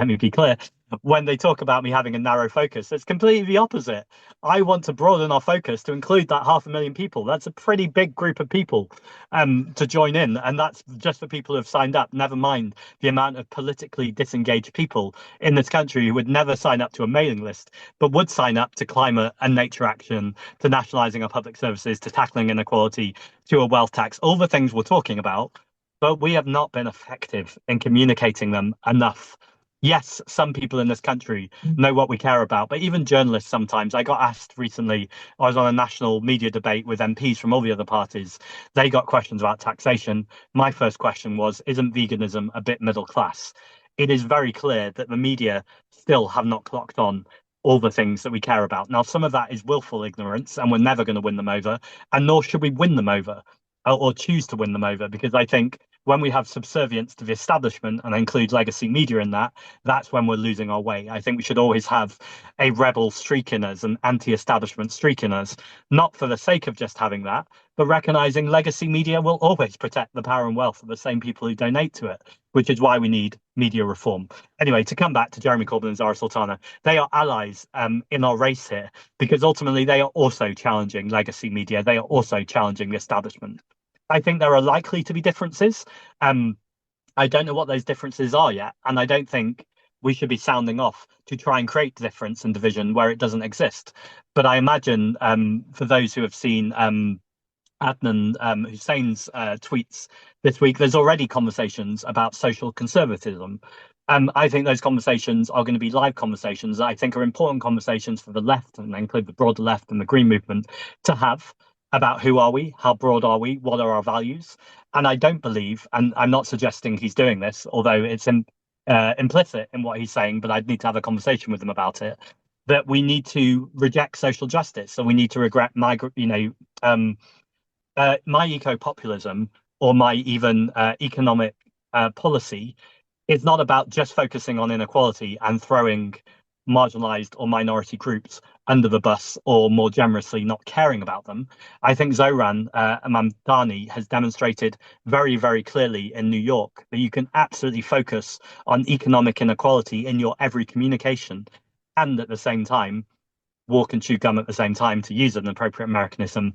me be clear. When they talk about me having a narrow focus, it's completely the opposite. I want to broaden our focus to include that 500,000 people. That's a pretty big group of people to join in. And that's just for people who have signed up, never mind the amount of politically disengaged people in this country who would never sign up to a mailing list, but would sign up to climate and nature action, to nationalising our public services, to tackling inequality, to a wealth tax, all the things we're talking about. But we have not been effective in communicating them enough. Yes, some people in this country know what we care about, but even journalists sometimes. I got asked recently, I was on a national media debate with MPs from all the other parties. They got questions about taxation. My first question was, isn't veganism a bit middle class? It is very clear that the media still have not clocked on all the things that we care about. Now, some of that is willful ignorance, and we're never going to win them over, and nor should we win them over or choose to win them over, because I think when we have subservience to the establishment, and I include legacy media in that, that's when we're losing our way. I think we should always have a rebel streak in us, an anti-establishment streak in us, not for the sake of just having that, but recognizing legacy media will always protect the power and wealth of the same people who donate to it, which is why we need media reform. Anyway, to come back to Jeremy Corbyn and Zara Sultana, they are allies in our race here, because ultimately they are also challenging legacy media. They are also challenging the establishment. I think there are likely to be differences. I don't know what those differences are yet, and I don't think we should be sounding off to try and create difference and division where it doesn't exist. But I imagine for those who have seen Adnan Hussein's tweets this week, there's already conversations about social conservatism, I think those conversations are going to be live conversations that I think are important conversations for the left, and they include the broader left and the Green movement, to have about who are we, how broad are we, what are our values. And I don't believe, and I'm not suggesting he's doing this, although it's implicit in what he's saying, but I'd need to have a conversation with him about it, that we need to reject social justice. So we need to regret my eco-populism or my even economic policy is not about just focusing on inequality and throwing marginalized or minority groups under the bus or more generously not caring about them. I think Zoran Mamdani has demonstrated very, very clearly in New York that you can absolutely focus on economic inequality in your every communication and at the same time walk and chew gum at the same time, to use an appropriate Americanism,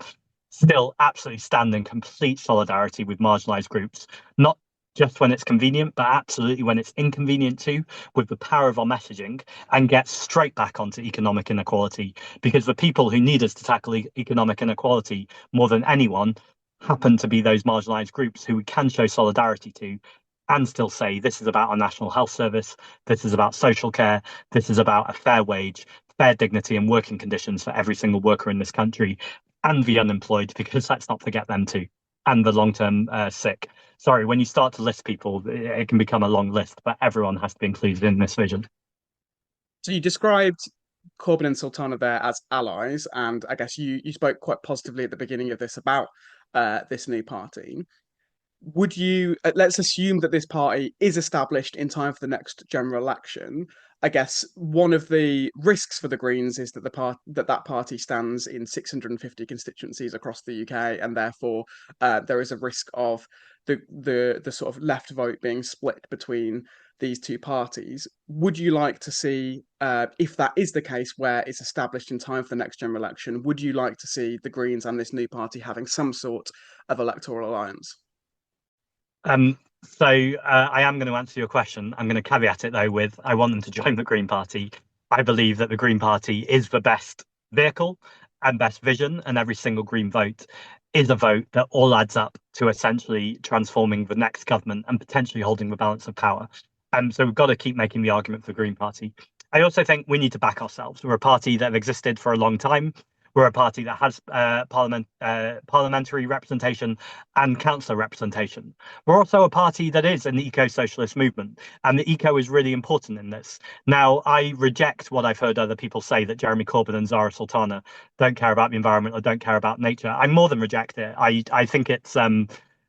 still absolutely stand in complete solidarity with marginalized groups, not just when it's convenient, but absolutely when it's inconvenient too, with the power of our messaging, and get straight back onto economic inequality. Because the people who need us to tackle economic inequality more than anyone happen to be those marginalized groups who we can show solidarity to and still say this is about our national health service, this is about social care, this is about a fair wage, fair dignity and working conditions for every single worker in this country, and the unemployed, because let's not forget them too, and the long-term sick. Sorry, when you start to list people, it can become a long list, but everyone has to be included in this vision. So you described Corbyn and Sultana there as allies, and I guess you spoke quite positively at the beginning of this about this new party. Would you let's assume that this party is established in time for the next general election? I guess one of the risks for the Greens is that that party stands in 650 constituencies across the UK, and therefore there is a risk of the sort of left vote being split between these two parties. Would you like to see, if that is the case, where it's established in time for the next general election, would you like to see the Greens and this new party having some sort of electoral alliance? I am going to answer your question. I'm going to caveat it though with I want them to join the Green Party. I believe that the Green Party is the best vehicle and best vision, and every single Green vote is a vote that all adds up to essentially transforming the next government and potentially holding the balance of power. So we've got to keep making the argument for the Green Party. I also think we need to back ourselves. We're a party that have existed for a long time. We're a party that has parliamentary representation and councillor representation. We're also a party that is an eco-socialist movement, and the eco is really important in this. Now, I reject what I've heard other people say, that Jeremy Corbyn and Zara Sultana don't care about the environment or don't care about nature. I more than reject it. I think it's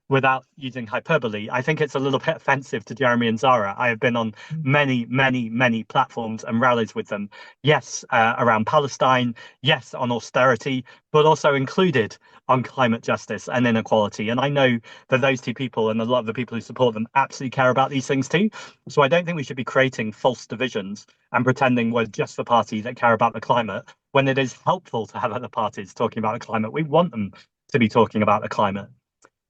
without using hyperbole, I think it's a little bit offensive to Jeremy and Zara. I have been on many, many, many platforms and rallies with them. Yes, around Palestine. Yes, on austerity, but also included on climate justice and inequality. And I know that those two people and a lot of the people who support them absolutely care about these things too. So I don't think we should be creating false divisions and pretending we're just the party that care about the climate when it is helpful to have other parties talking about the climate. We want them to be talking about the climate.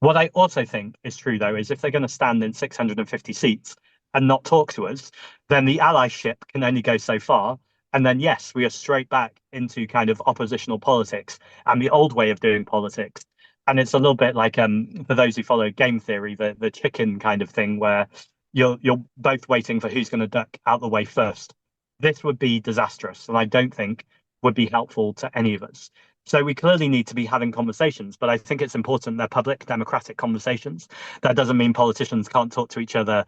What I also think is true, though, is if they're going to stand in 650 seats and not talk to us, then the allyship can only go so far. And then, yes, we are straight back into kind of oppositional politics and the old way of doing politics. And it's a little bit like, for those who follow game theory, the chicken kind of thing, where you're both waiting for who's going to duck out the way first. This would be disastrous, and I don't think would be helpful to any of us. So we clearly need to be having conversations, but I think it's important they're public, democratic conversations. That doesn't mean politicians can't talk to each other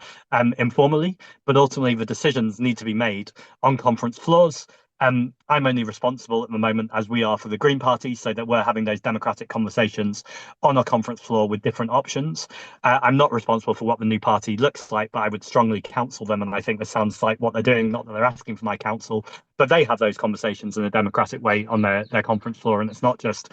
informally, but ultimately the decisions need to be made on conference floors. I'm only responsible at the moment, as we are for the Green Party, so that we're having those democratic conversations on a conference floor with different options. I'm not responsible for what the new party looks like, but I would strongly counsel them. And I think this sounds like what they're doing, not that they're asking for my counsel, but they have those conversations in a democratic way on their conference floor. And it's not just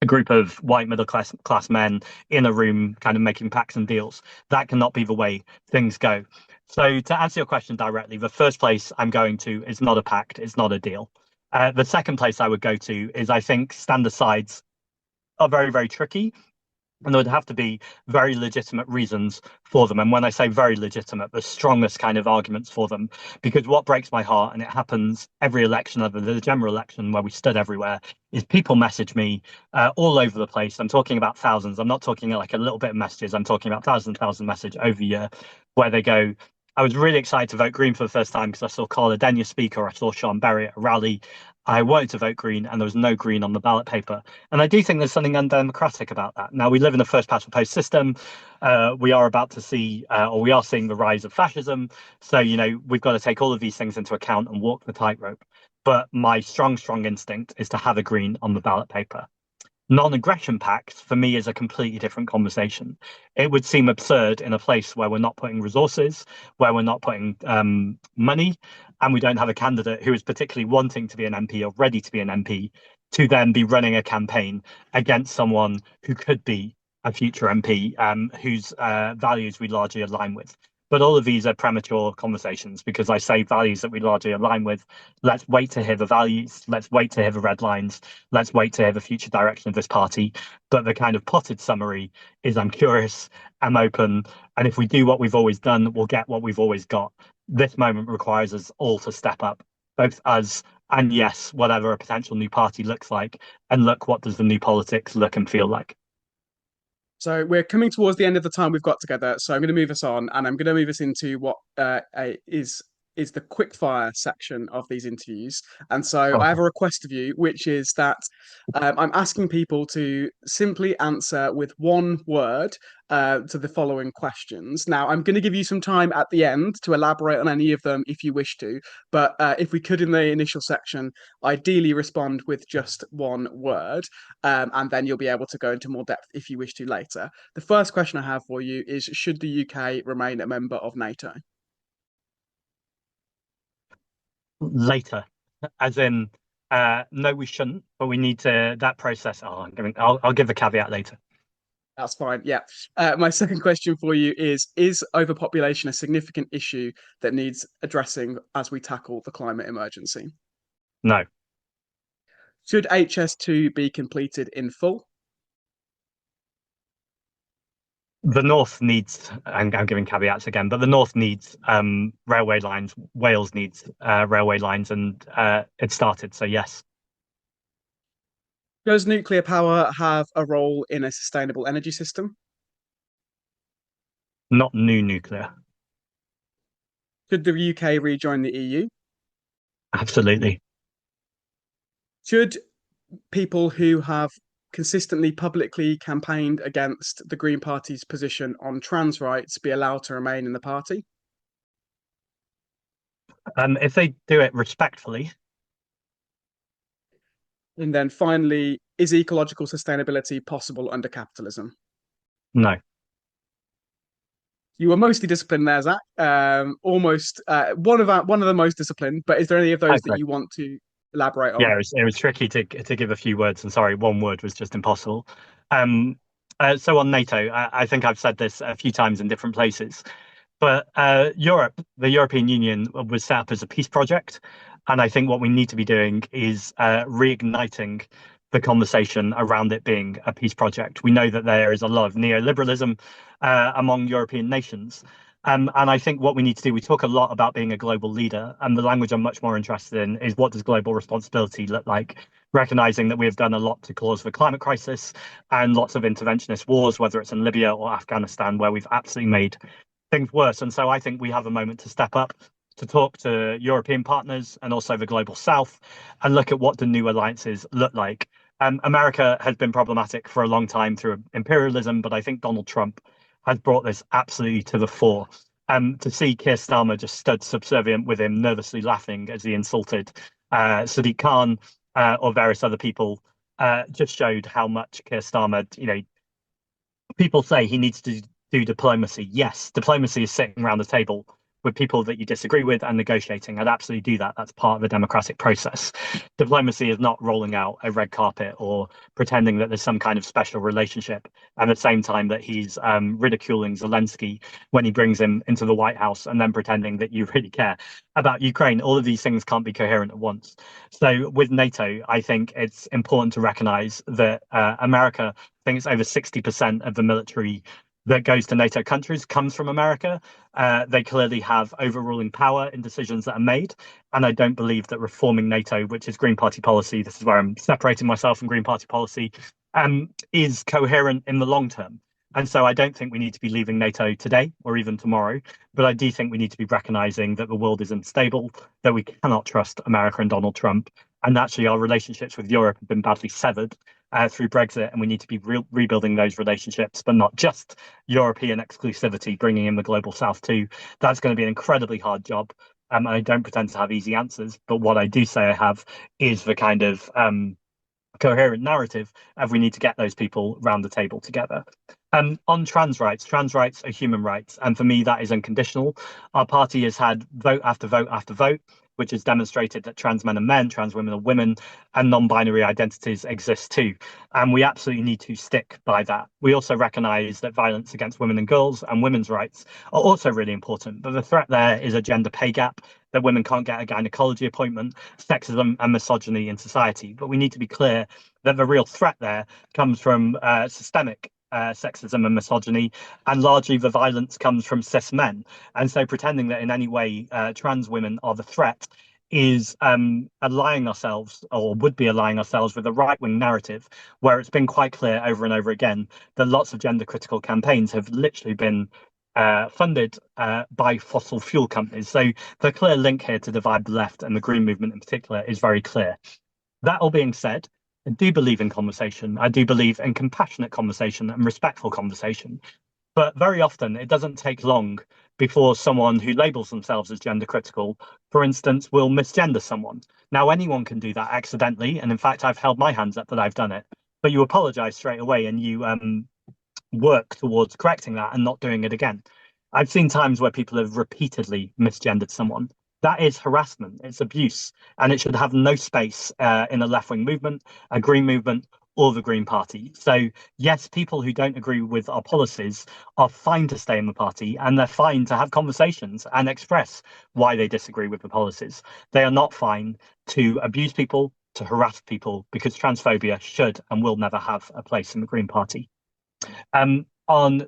a group of white middle class men in a room kind of making pacts and deals. That cannot be the way things go. So to answer your question directly, the first place I'm going to is not a pact, it's not a deal. The second place I would go to is, I think stand asides are very, very tricky. And there would have to be very legitimate reasons for them. And when I say very legitimate, the strongest kind of arguments for them. Because what breaks my heart, and it happens every election, other than the general election where we stood everywhere, is people message me all over the place. I'm talking about thousands. I'm not talking like a little bit of messages. I'm talking about thousands message over a year, where they go, I was really excited to vote Green for the first time because I saw Carla Denyer speak or I saw Sean Berry at a rally. I wanted to vote Green and there was no Green on the ballot paper. And I do think there's something undemocratic about that. Now, we live in a first past the post system. We are about to see, or we are seeing the rise of fascism. So, we've got to take all of these things into account and walk the tightrope. But my strong, strong instinct is to have a Green on the ballot paper. Non-aggression pacts for me is a completely different conversation. It would seem absurd in a place where we're not putting resources, where we're not putting money, and we don't have a candidate who is particularly wanting to be an MP or ready to be an MP to then be running a campaign against someone who could be a future MP, whose values we largely align with. But all of these are premature conversations because I say values that we largely align with. Let's wait to hear the values. Let's wait to hear the red lines. Let's wait to hear the future direction of this party. But the kind of potted summary is I'm curious, I'm open, and if we do what we've always done, we'll get what we've always got. This moment requires us all to step up, both us and yes, whatever a potential new party looks like, and look what does the new politics look and feel like. So we're coming towards the end of the time we've got together. So I'm going to move us on, and I'm going to move us into what is the quick fire section of these interviews. And so I have Okay. a request of you, which is that I'm asking people to simply answer with one word to the following questions. Now, I'm going to give you some time at the end to elaborate on any of them if you wish to. But if we could, in the initial section, ideally respond with just one word, and then you'll be able to go into more depth if you wish to later. The first question I have for you is: should the UK remain a member of NATO? Later, as in, no, we shouldn't, but we need to that process. I'll give a caveat later. That's fine. Yeah. My second question for you is overpopulation a significant issue that needs addressing as we tackle the climate emergency? No, Should HS2 be completed in full? the North needs, I'm giving caveats again, but the North needs railway lines. Wales needs railway lines, and it started. So yes, Does nuclear power have a role in a sustainable energy system? not new nuclear. Should the UK rejoin the EU? Absolutely. Should people who have consistently publicly campaigned against the Green Party's position on trans rights be allowed to remain in the party? If they do it respectfully, And then finally, is ecological sustainability possible under capitalism? no. You were mostly disciplined there, Zach. Almost one of the most disciplined. But is there any of those that Okay. you want to elaborate on? Yeah, it was tricky to give a few words, and sorry, one word was just impossible. Um, so on NATO, I think I've said this a few times in different places. But Europe, the European Union, was set up as a peace project. And I think what we need to be doing is reigniting the conversation around it being a peace project. We know that there is a lot of neoliberalism among European nations. And I think what we need to do, we talk a lot about being a global leader, and the language I'm much more interested in is what does global responsibility look like? Recognizing that we have done a lot to cause the climate crisis and lots of interventionist wars, whether it's in Libya or Afghanistan, where we've absolutely made things worse. And so I think we have a moment to step up, to talk to European partners and also the global South and look at what the new alliances look like. America has been problematic for a long time through imperialism, but I think Donald Trump has brought this absolutely to the fore. To see Keir Starmer just stood subservient with him, nervously laughing as he insulted Sadiq Khan or various other people, just showed how much Keir Starmer, people say he needs to do diplomacy. Yes, diplomacy is sitting around the table with people that you disagree with and negotiating. I'd absolutely do that. That's part of the democratic process. Diplomacy is not rolling out a red carpet or pretending that there's some kind of special relationship at the same time that he's ridiculing Zelensky when he brings him into the White House and then pretending that you really care about Ukraine. All of these things can't be coherent at once. So with NATO, I think it's important to recognize that America, I think it's over 60% of the military that goes to NATO countries comes from America. They clearly have overruling power in decisions that are made. And I don't believe that reforming NATO, which is Green Party policy, this is where I'm separating myself from Green Party policy, is coherent in the long term. And so I don't think we need to be leaving NATO today or even tomorrow, but I do think we need to be recognizing that the world is unstable, that we cannot trust America and Donald Trump, and actually our relationships with Europe have been badly severed through Brexit, and we need to be rebuilding those relationships, but not just European exclusivity, bringing in the global south too. That's going to be an incredibly hard job. I don't pretend to have easy answers, but what I do say I have is the kind of coherent narrative of we need to get those people round the table together. On trans rights are human rights, and for me that is unconditional. Our party has had vote after vote after vote, which has demonstrated that trans men are men, trans women are women, and non-binary identities exist too. And we absolutely need to stick by that. We also recognise that violence against women and girls and women's rights are also really important. But the threat there is a gender pay gap, that women can't get a gynecology appointment, sexism and misogyny in society. But we need to be clear that the real threat there comes from systemic sexism and misogyny, and largely the violence comes from cis men. And so pretending that in any way trans women are the threat is allying ourselves, or would be allying ourselves, with a right-wing narrative where it's been quite clear over and over again that lots of gender critical campaigns have literally been funded by fossil fuel companies. So the clear link here to divide the left and the Green movement in particular is very clear. That all being said, I do believe in conversation. I do believe in compassionate conversation and respectful conversation. But very often it doesn't take long before someone who labels themselves as gender critical, for instance, will misgender someone. Now, anyone can do that accidentally. And in fact, I've held my hands up that I've done it. But you apologize straight away and you work towards correcting that and not doing it again. I've seen times where people have repeatedly misgendered someone. That is harassment, it's abuse, and it should have no space in a left wing movement, a Green movement, or the Green Party. So, yes, people who don't agree with our policies are fine to stay in the party, and they're fine to have conversations and express why they disagree with the policies. They are not fine to abuse people, to harass people, because transphobia should and will never have a place in the Green Party. On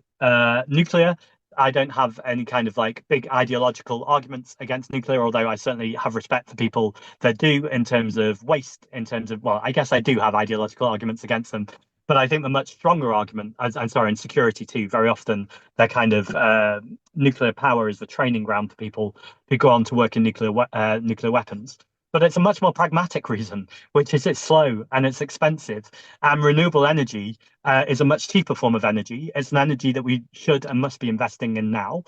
nuclear, I don't have any kind of like big ideological arguments against nuclear, although I certainly have respect for people that do in terms of waste, in terms of, well, I guess I do have ideological arguments against them. But I think the much stronger argument, I'm sorry, in security too, very often they're kind of nuclear power is the training ground for people who go on to work in nuclear weapons. But it's a much more pragmatic reason, which is it's slow and it's expensive. And renewable energy is a much cheaper form of energy. It's an energy that we should and must be investing in now.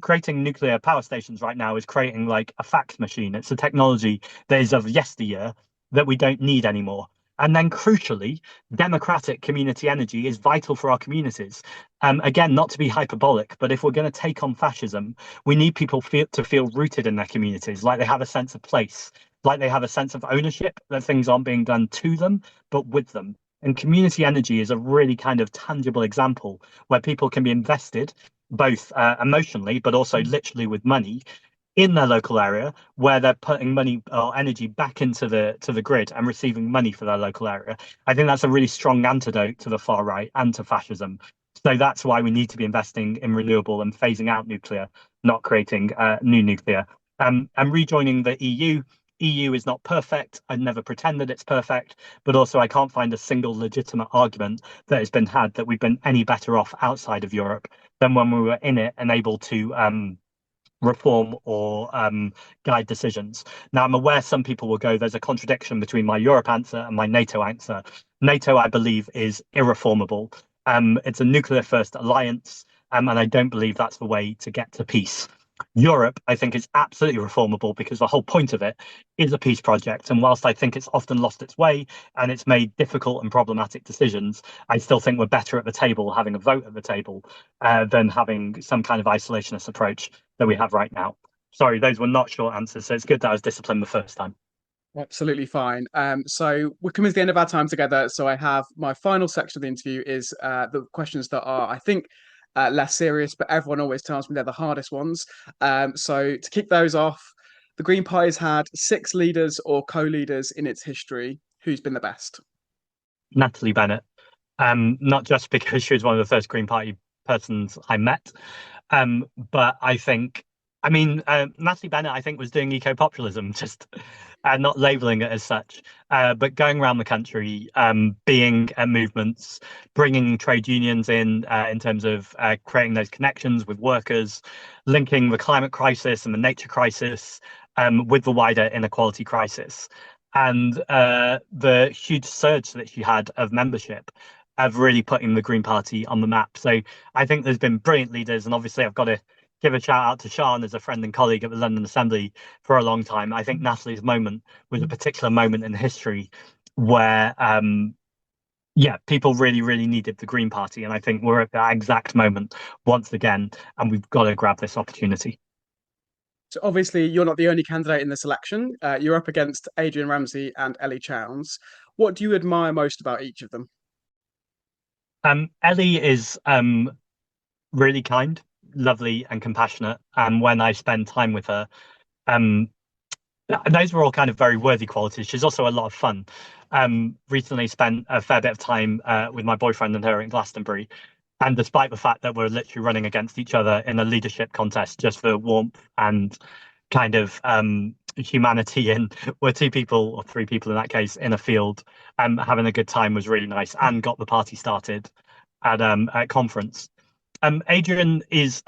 Creating nuclear power stations right now is creating like a fax machine. It's a technology that is of yesteryear that we don't need anymore. And then crucially, democratic community energy is vital for our communities. Again, not to be hyperbolic, but if we're going to take on fascism, we need people to feel rooted in their communities, like they have a sense of place, like they have a sense of ownership, that things aren't being done to them, but with them. And community energy is a really kind of tangible example where people can be invested both emotionally, but also literally with money in their local area, where they're putting money or energy back into the grid and receiving money for their local area. I think that's a really strong antidote to the far right and to fascism. So that's why we need to be investing in renewable and phasing out nuclear, not creating new nuclear. And rejoining the EU. EU is not perfect. I never pretend that it's perfect, but also I can't find a single legitimate argument that has been had that we've been any better off outside of Europe than when we were in it and able to reform or guide decisions. Now, I'm aware some people will go, there's a contradiction between my Europe answer and my NATO answer. NATO, I believe, is irreformable. It's a nuclear first alliance, and I don't believe that's the way to get to peace. Europe, I think, is absolutely reformable because the whole point of it is a peace project. And whilst I think it's often lost its way and it's made difficult and problematic decisions, I still think we're better at the table, having a vote at the table, than having some kind of isolationist approach that we have right now. Sorry, those were not short answers. So it's good that I was disciplined the first time. Absolutely fine. So we're coming to the end of our time together. So I have my final section of the interview is the questions that are, I think, less serious, but everyone always tells me they're the hardest ones. So to kick those off, the Green Party's had six leaders or co-leaders in its history. Who's been the best? Natalie Bennett, not just because she was one of the first Green Party persons I met, but I think I mean, Natalie Bennett, I think, was doing eco-populism, just not labeling it as such, but going around the country, being at movements, bringing trade unions in terms of creating those connections with workers, linking the climate crisis and the nature crisis with the wider inequality crisis. And the huge surge that she had of membership of really putting the Green Party on the map. So I think there's been brilliant leaders, and obviously I've got to give a shout out to Sean as a friend and colleague at the London Assembly for a long time. I think Natalie's moment was a particular moment in history where, yeah, people really, really needed the Green Party. And I think we're at that exact moment once again, and we've got to grab this opportunity. So obviously, you're not the only candidate in this election. You're up against Adrian Ramsey and Ellie Chowns. What do you admire most about each of them? Ellie is really kind, lovely, and compassionate. And when I spend time with her, um, those were all kind of very worthy qualities. She's also a lot of fun. Recently spent a fair bit of time with my boyfriend and her in Glastonbury. And despite the fact that we're literally running against each other in a leadership contest just for warmth and kind of humanity, and we're two people or three people in that case in a field, having a good time was really nice and got the party started at conference. Adrian is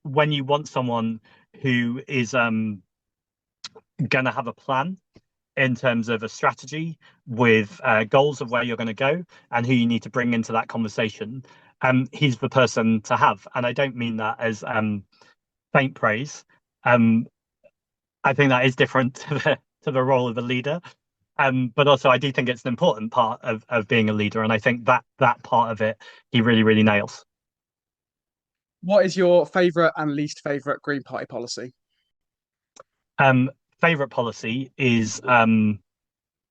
when you want someone who is going to have a plan in terms of a strategy with goals of where you're going to go and who you need to bring into that conversation. He's the person to have, and I don't mean that as faint praise. Um, I think that is different to the role of a leader. But also, I do think it's an important part of being a leader, and I think that part of it he really, really nails. What is your favourite and least favourite Green Party policy? Um, Favorite policy is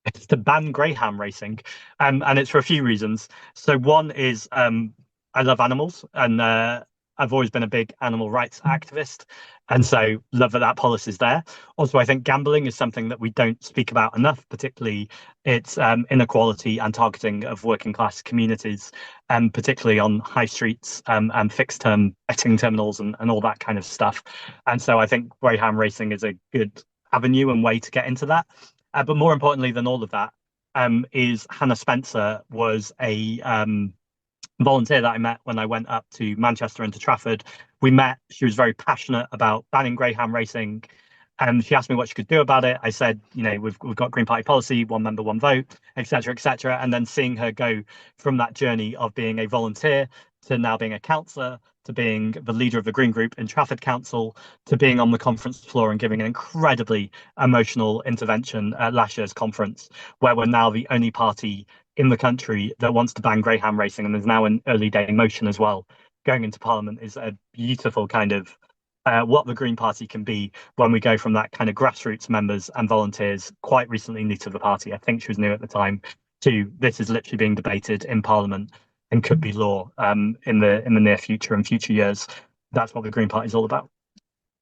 it's to ban greyhound racing, and it's for a few reasons. So one is I love animals, and I've always been a big animal rights activist, and so love that that policy is there. Also, I think gambling is something that we don't speak about enough, particularly its inequality and targeting of working class communities, particularly on high streets and fixed term betting terminals and all that kind of stuff. And so I think greyhound racing is a good avenue and way to get into that. But more importantly than all of that, is Hannah Spencer was a volunteer that I met when I went up to Manchester and to Trafford. We met. She was very passionate about banning greyhound racing. And she asked me what she could do about it. I said, you know, we've got Green Party policy, one member, one vote, etc., etc. And then seeing her go from that journey of being a volunteer to now being a councillor to being the leader of the Green Group in Trafford Council to being on the conference floor and giving an incredibly emotional intervention at last year's conference, where we're now the only party in the country that wants to ban greyhound racing, and there's now an early day motion as well going into Parliament, is a beautiful kind of what the Green Party can be when we go from that kind of grassroots members and volunteers, quite recently new to the party. I think she was new at the time. To this is literally being debated in Parliament and could be law in the near future and future years. That's what the Green Party is all about.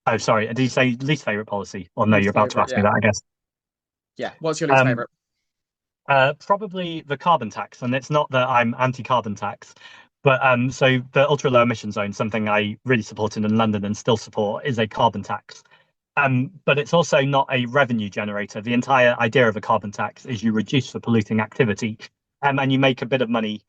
Oh, sorry. Did you say least favorite policy? Or no, you're Least about to favourite, ask me yeah. that, I guess. Yeah. What's your least Um, favourite? Probably the carbon tax, and it's not that I'm anti-carbon tax, but so the ultra low emission zone, something I really supported in London and still support, is a carbon tax. But it's also not a revenue generator. The entire idea of a carbon tax is you reduce the polluting activity, and you make a bit of money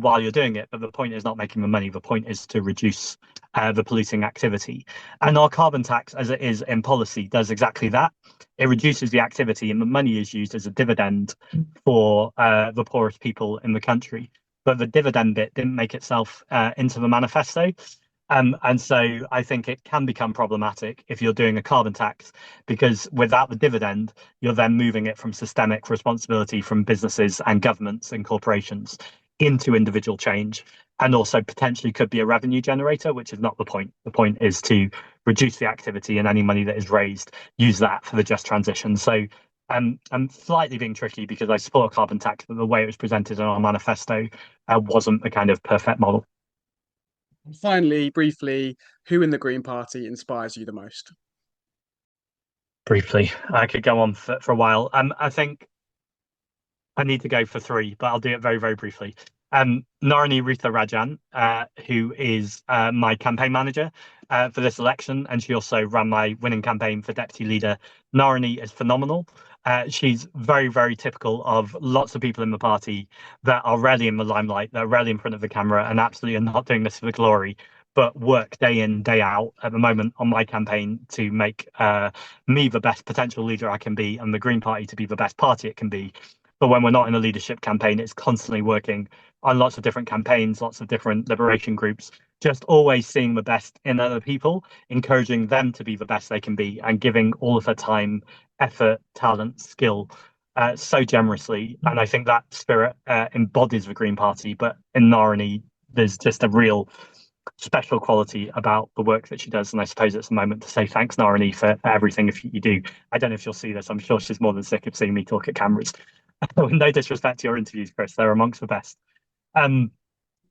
while you're doing it. But the point is not making the money. The point is to reduce the polluting activity. And our carbon tax, as it is in policy, does exactly that. It reduces the activity, and the money is used as a dividend for the poorest people in the country. But the dividend bit didn't make itself into the manifesto. And so I think it can become problematic if you're doing a carbon tax, because without the dividend, you're then moving it from systemic responsibility from businesses and governments and corporations into individual change, and also potentially could be a revenue generator, which is not the point. The point is to reduce the activity, and any money that is raised, use that for the just transition. So I'm slightly being tricky because I support a carbon tax, but the way it was presented in our manifesto wasn't the kind of perfect model. And finally, briefly, who in the Green Party inspires you the most? Briefly, I could go on for a while. I think I need to go for three, but I'll do it very, very briefly. Narani Rutha Rajan, who is my campaign manager. for this election, and she also ran my winning campaign for deputy leader. Narani is phenomenal. She's very, very typical of lots of people in the party that are rarely in the limelight, that are rarely in front of the camera, and absolutely are not doing this for the glory, but work day in, day out at the moment on my campaign to make me the best potential leader I can be and the Green Party to be the best party it can be. But when we're not in a leadership campaign, it's constantly working on lots of different campaigns, lots of different liberation groups, just always seeing the best in other people, encouraging them to be the best they can be, and giving all of her time, effort, talent, skill so generously. And I think that spirit embodies the Green Party. But in Narani, there's just a real special quality about the work that she does. And I suppose it's a moment to say thanks, Narani, for everything you do. I don't know if she'll see this. I'm sure she's more than sick of seeing me talk at cameras. No disrespect to your interviews, Chris. They're amongst the best. Um,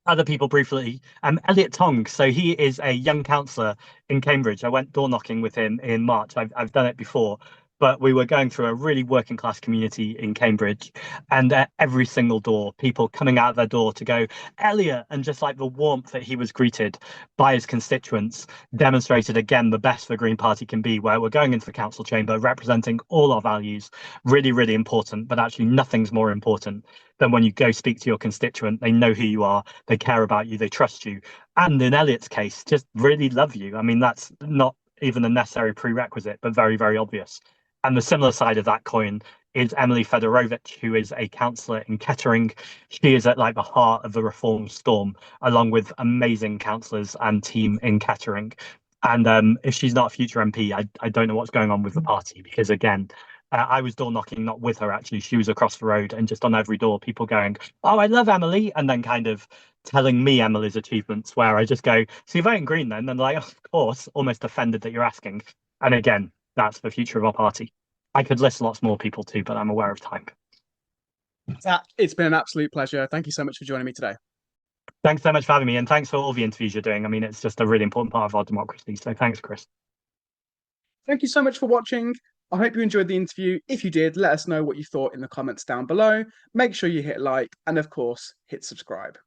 Other people briefly. Elliot Tong. So he is a young councillor in Cambridge. I went door knocking with him in March. I've done it before, but we were going through a really working class community in Cambridge, and at every single door, people coming out of their door to go, Elliot, and just like the warmth that he was greeted by his constituents demonstrated again the best the Green Party can be, where we're going into the council chamber representing all our values, really, really important, but actually nothing's more important than when you go speak to your constituent, they know who you are, they care about you, they trust you, and in Elliot's case, just really love you. I mean, that's not even a necessary prerequisite, but very, very obvious. And the similar side of that coin is Emily Fedorovich, who is a councillor in Kettering. She is at like the heart of the reform storm, along with amazing councillors and team in Kettering. And if she's not a future MP, I don't know what's going on with the party, because again, I was door knocking, not with her actually. She was across the road, and just on every door, people going, "Oh, I love Emily," and then kind of telling me Emily's achievements. Where I just go, "So you're voting Green then?" And they're like, "Of course," almost offended that you're asking. And again, that's the future of our party. I could list lots more people too, but I'm aware of time. Zach, it's been an absolute pleasure. Thank you so much for joining me today. Thanks so much for having me, and thanks for all the interviews you're doing. I mean, it's just a really important part of our democracy. So thanks, Chris. Thank you so much for watching. I hope you enjoyed the interview. If you did, let us know what you thought in the comments down below. Make sure you hit like and, of course, hit subscribe.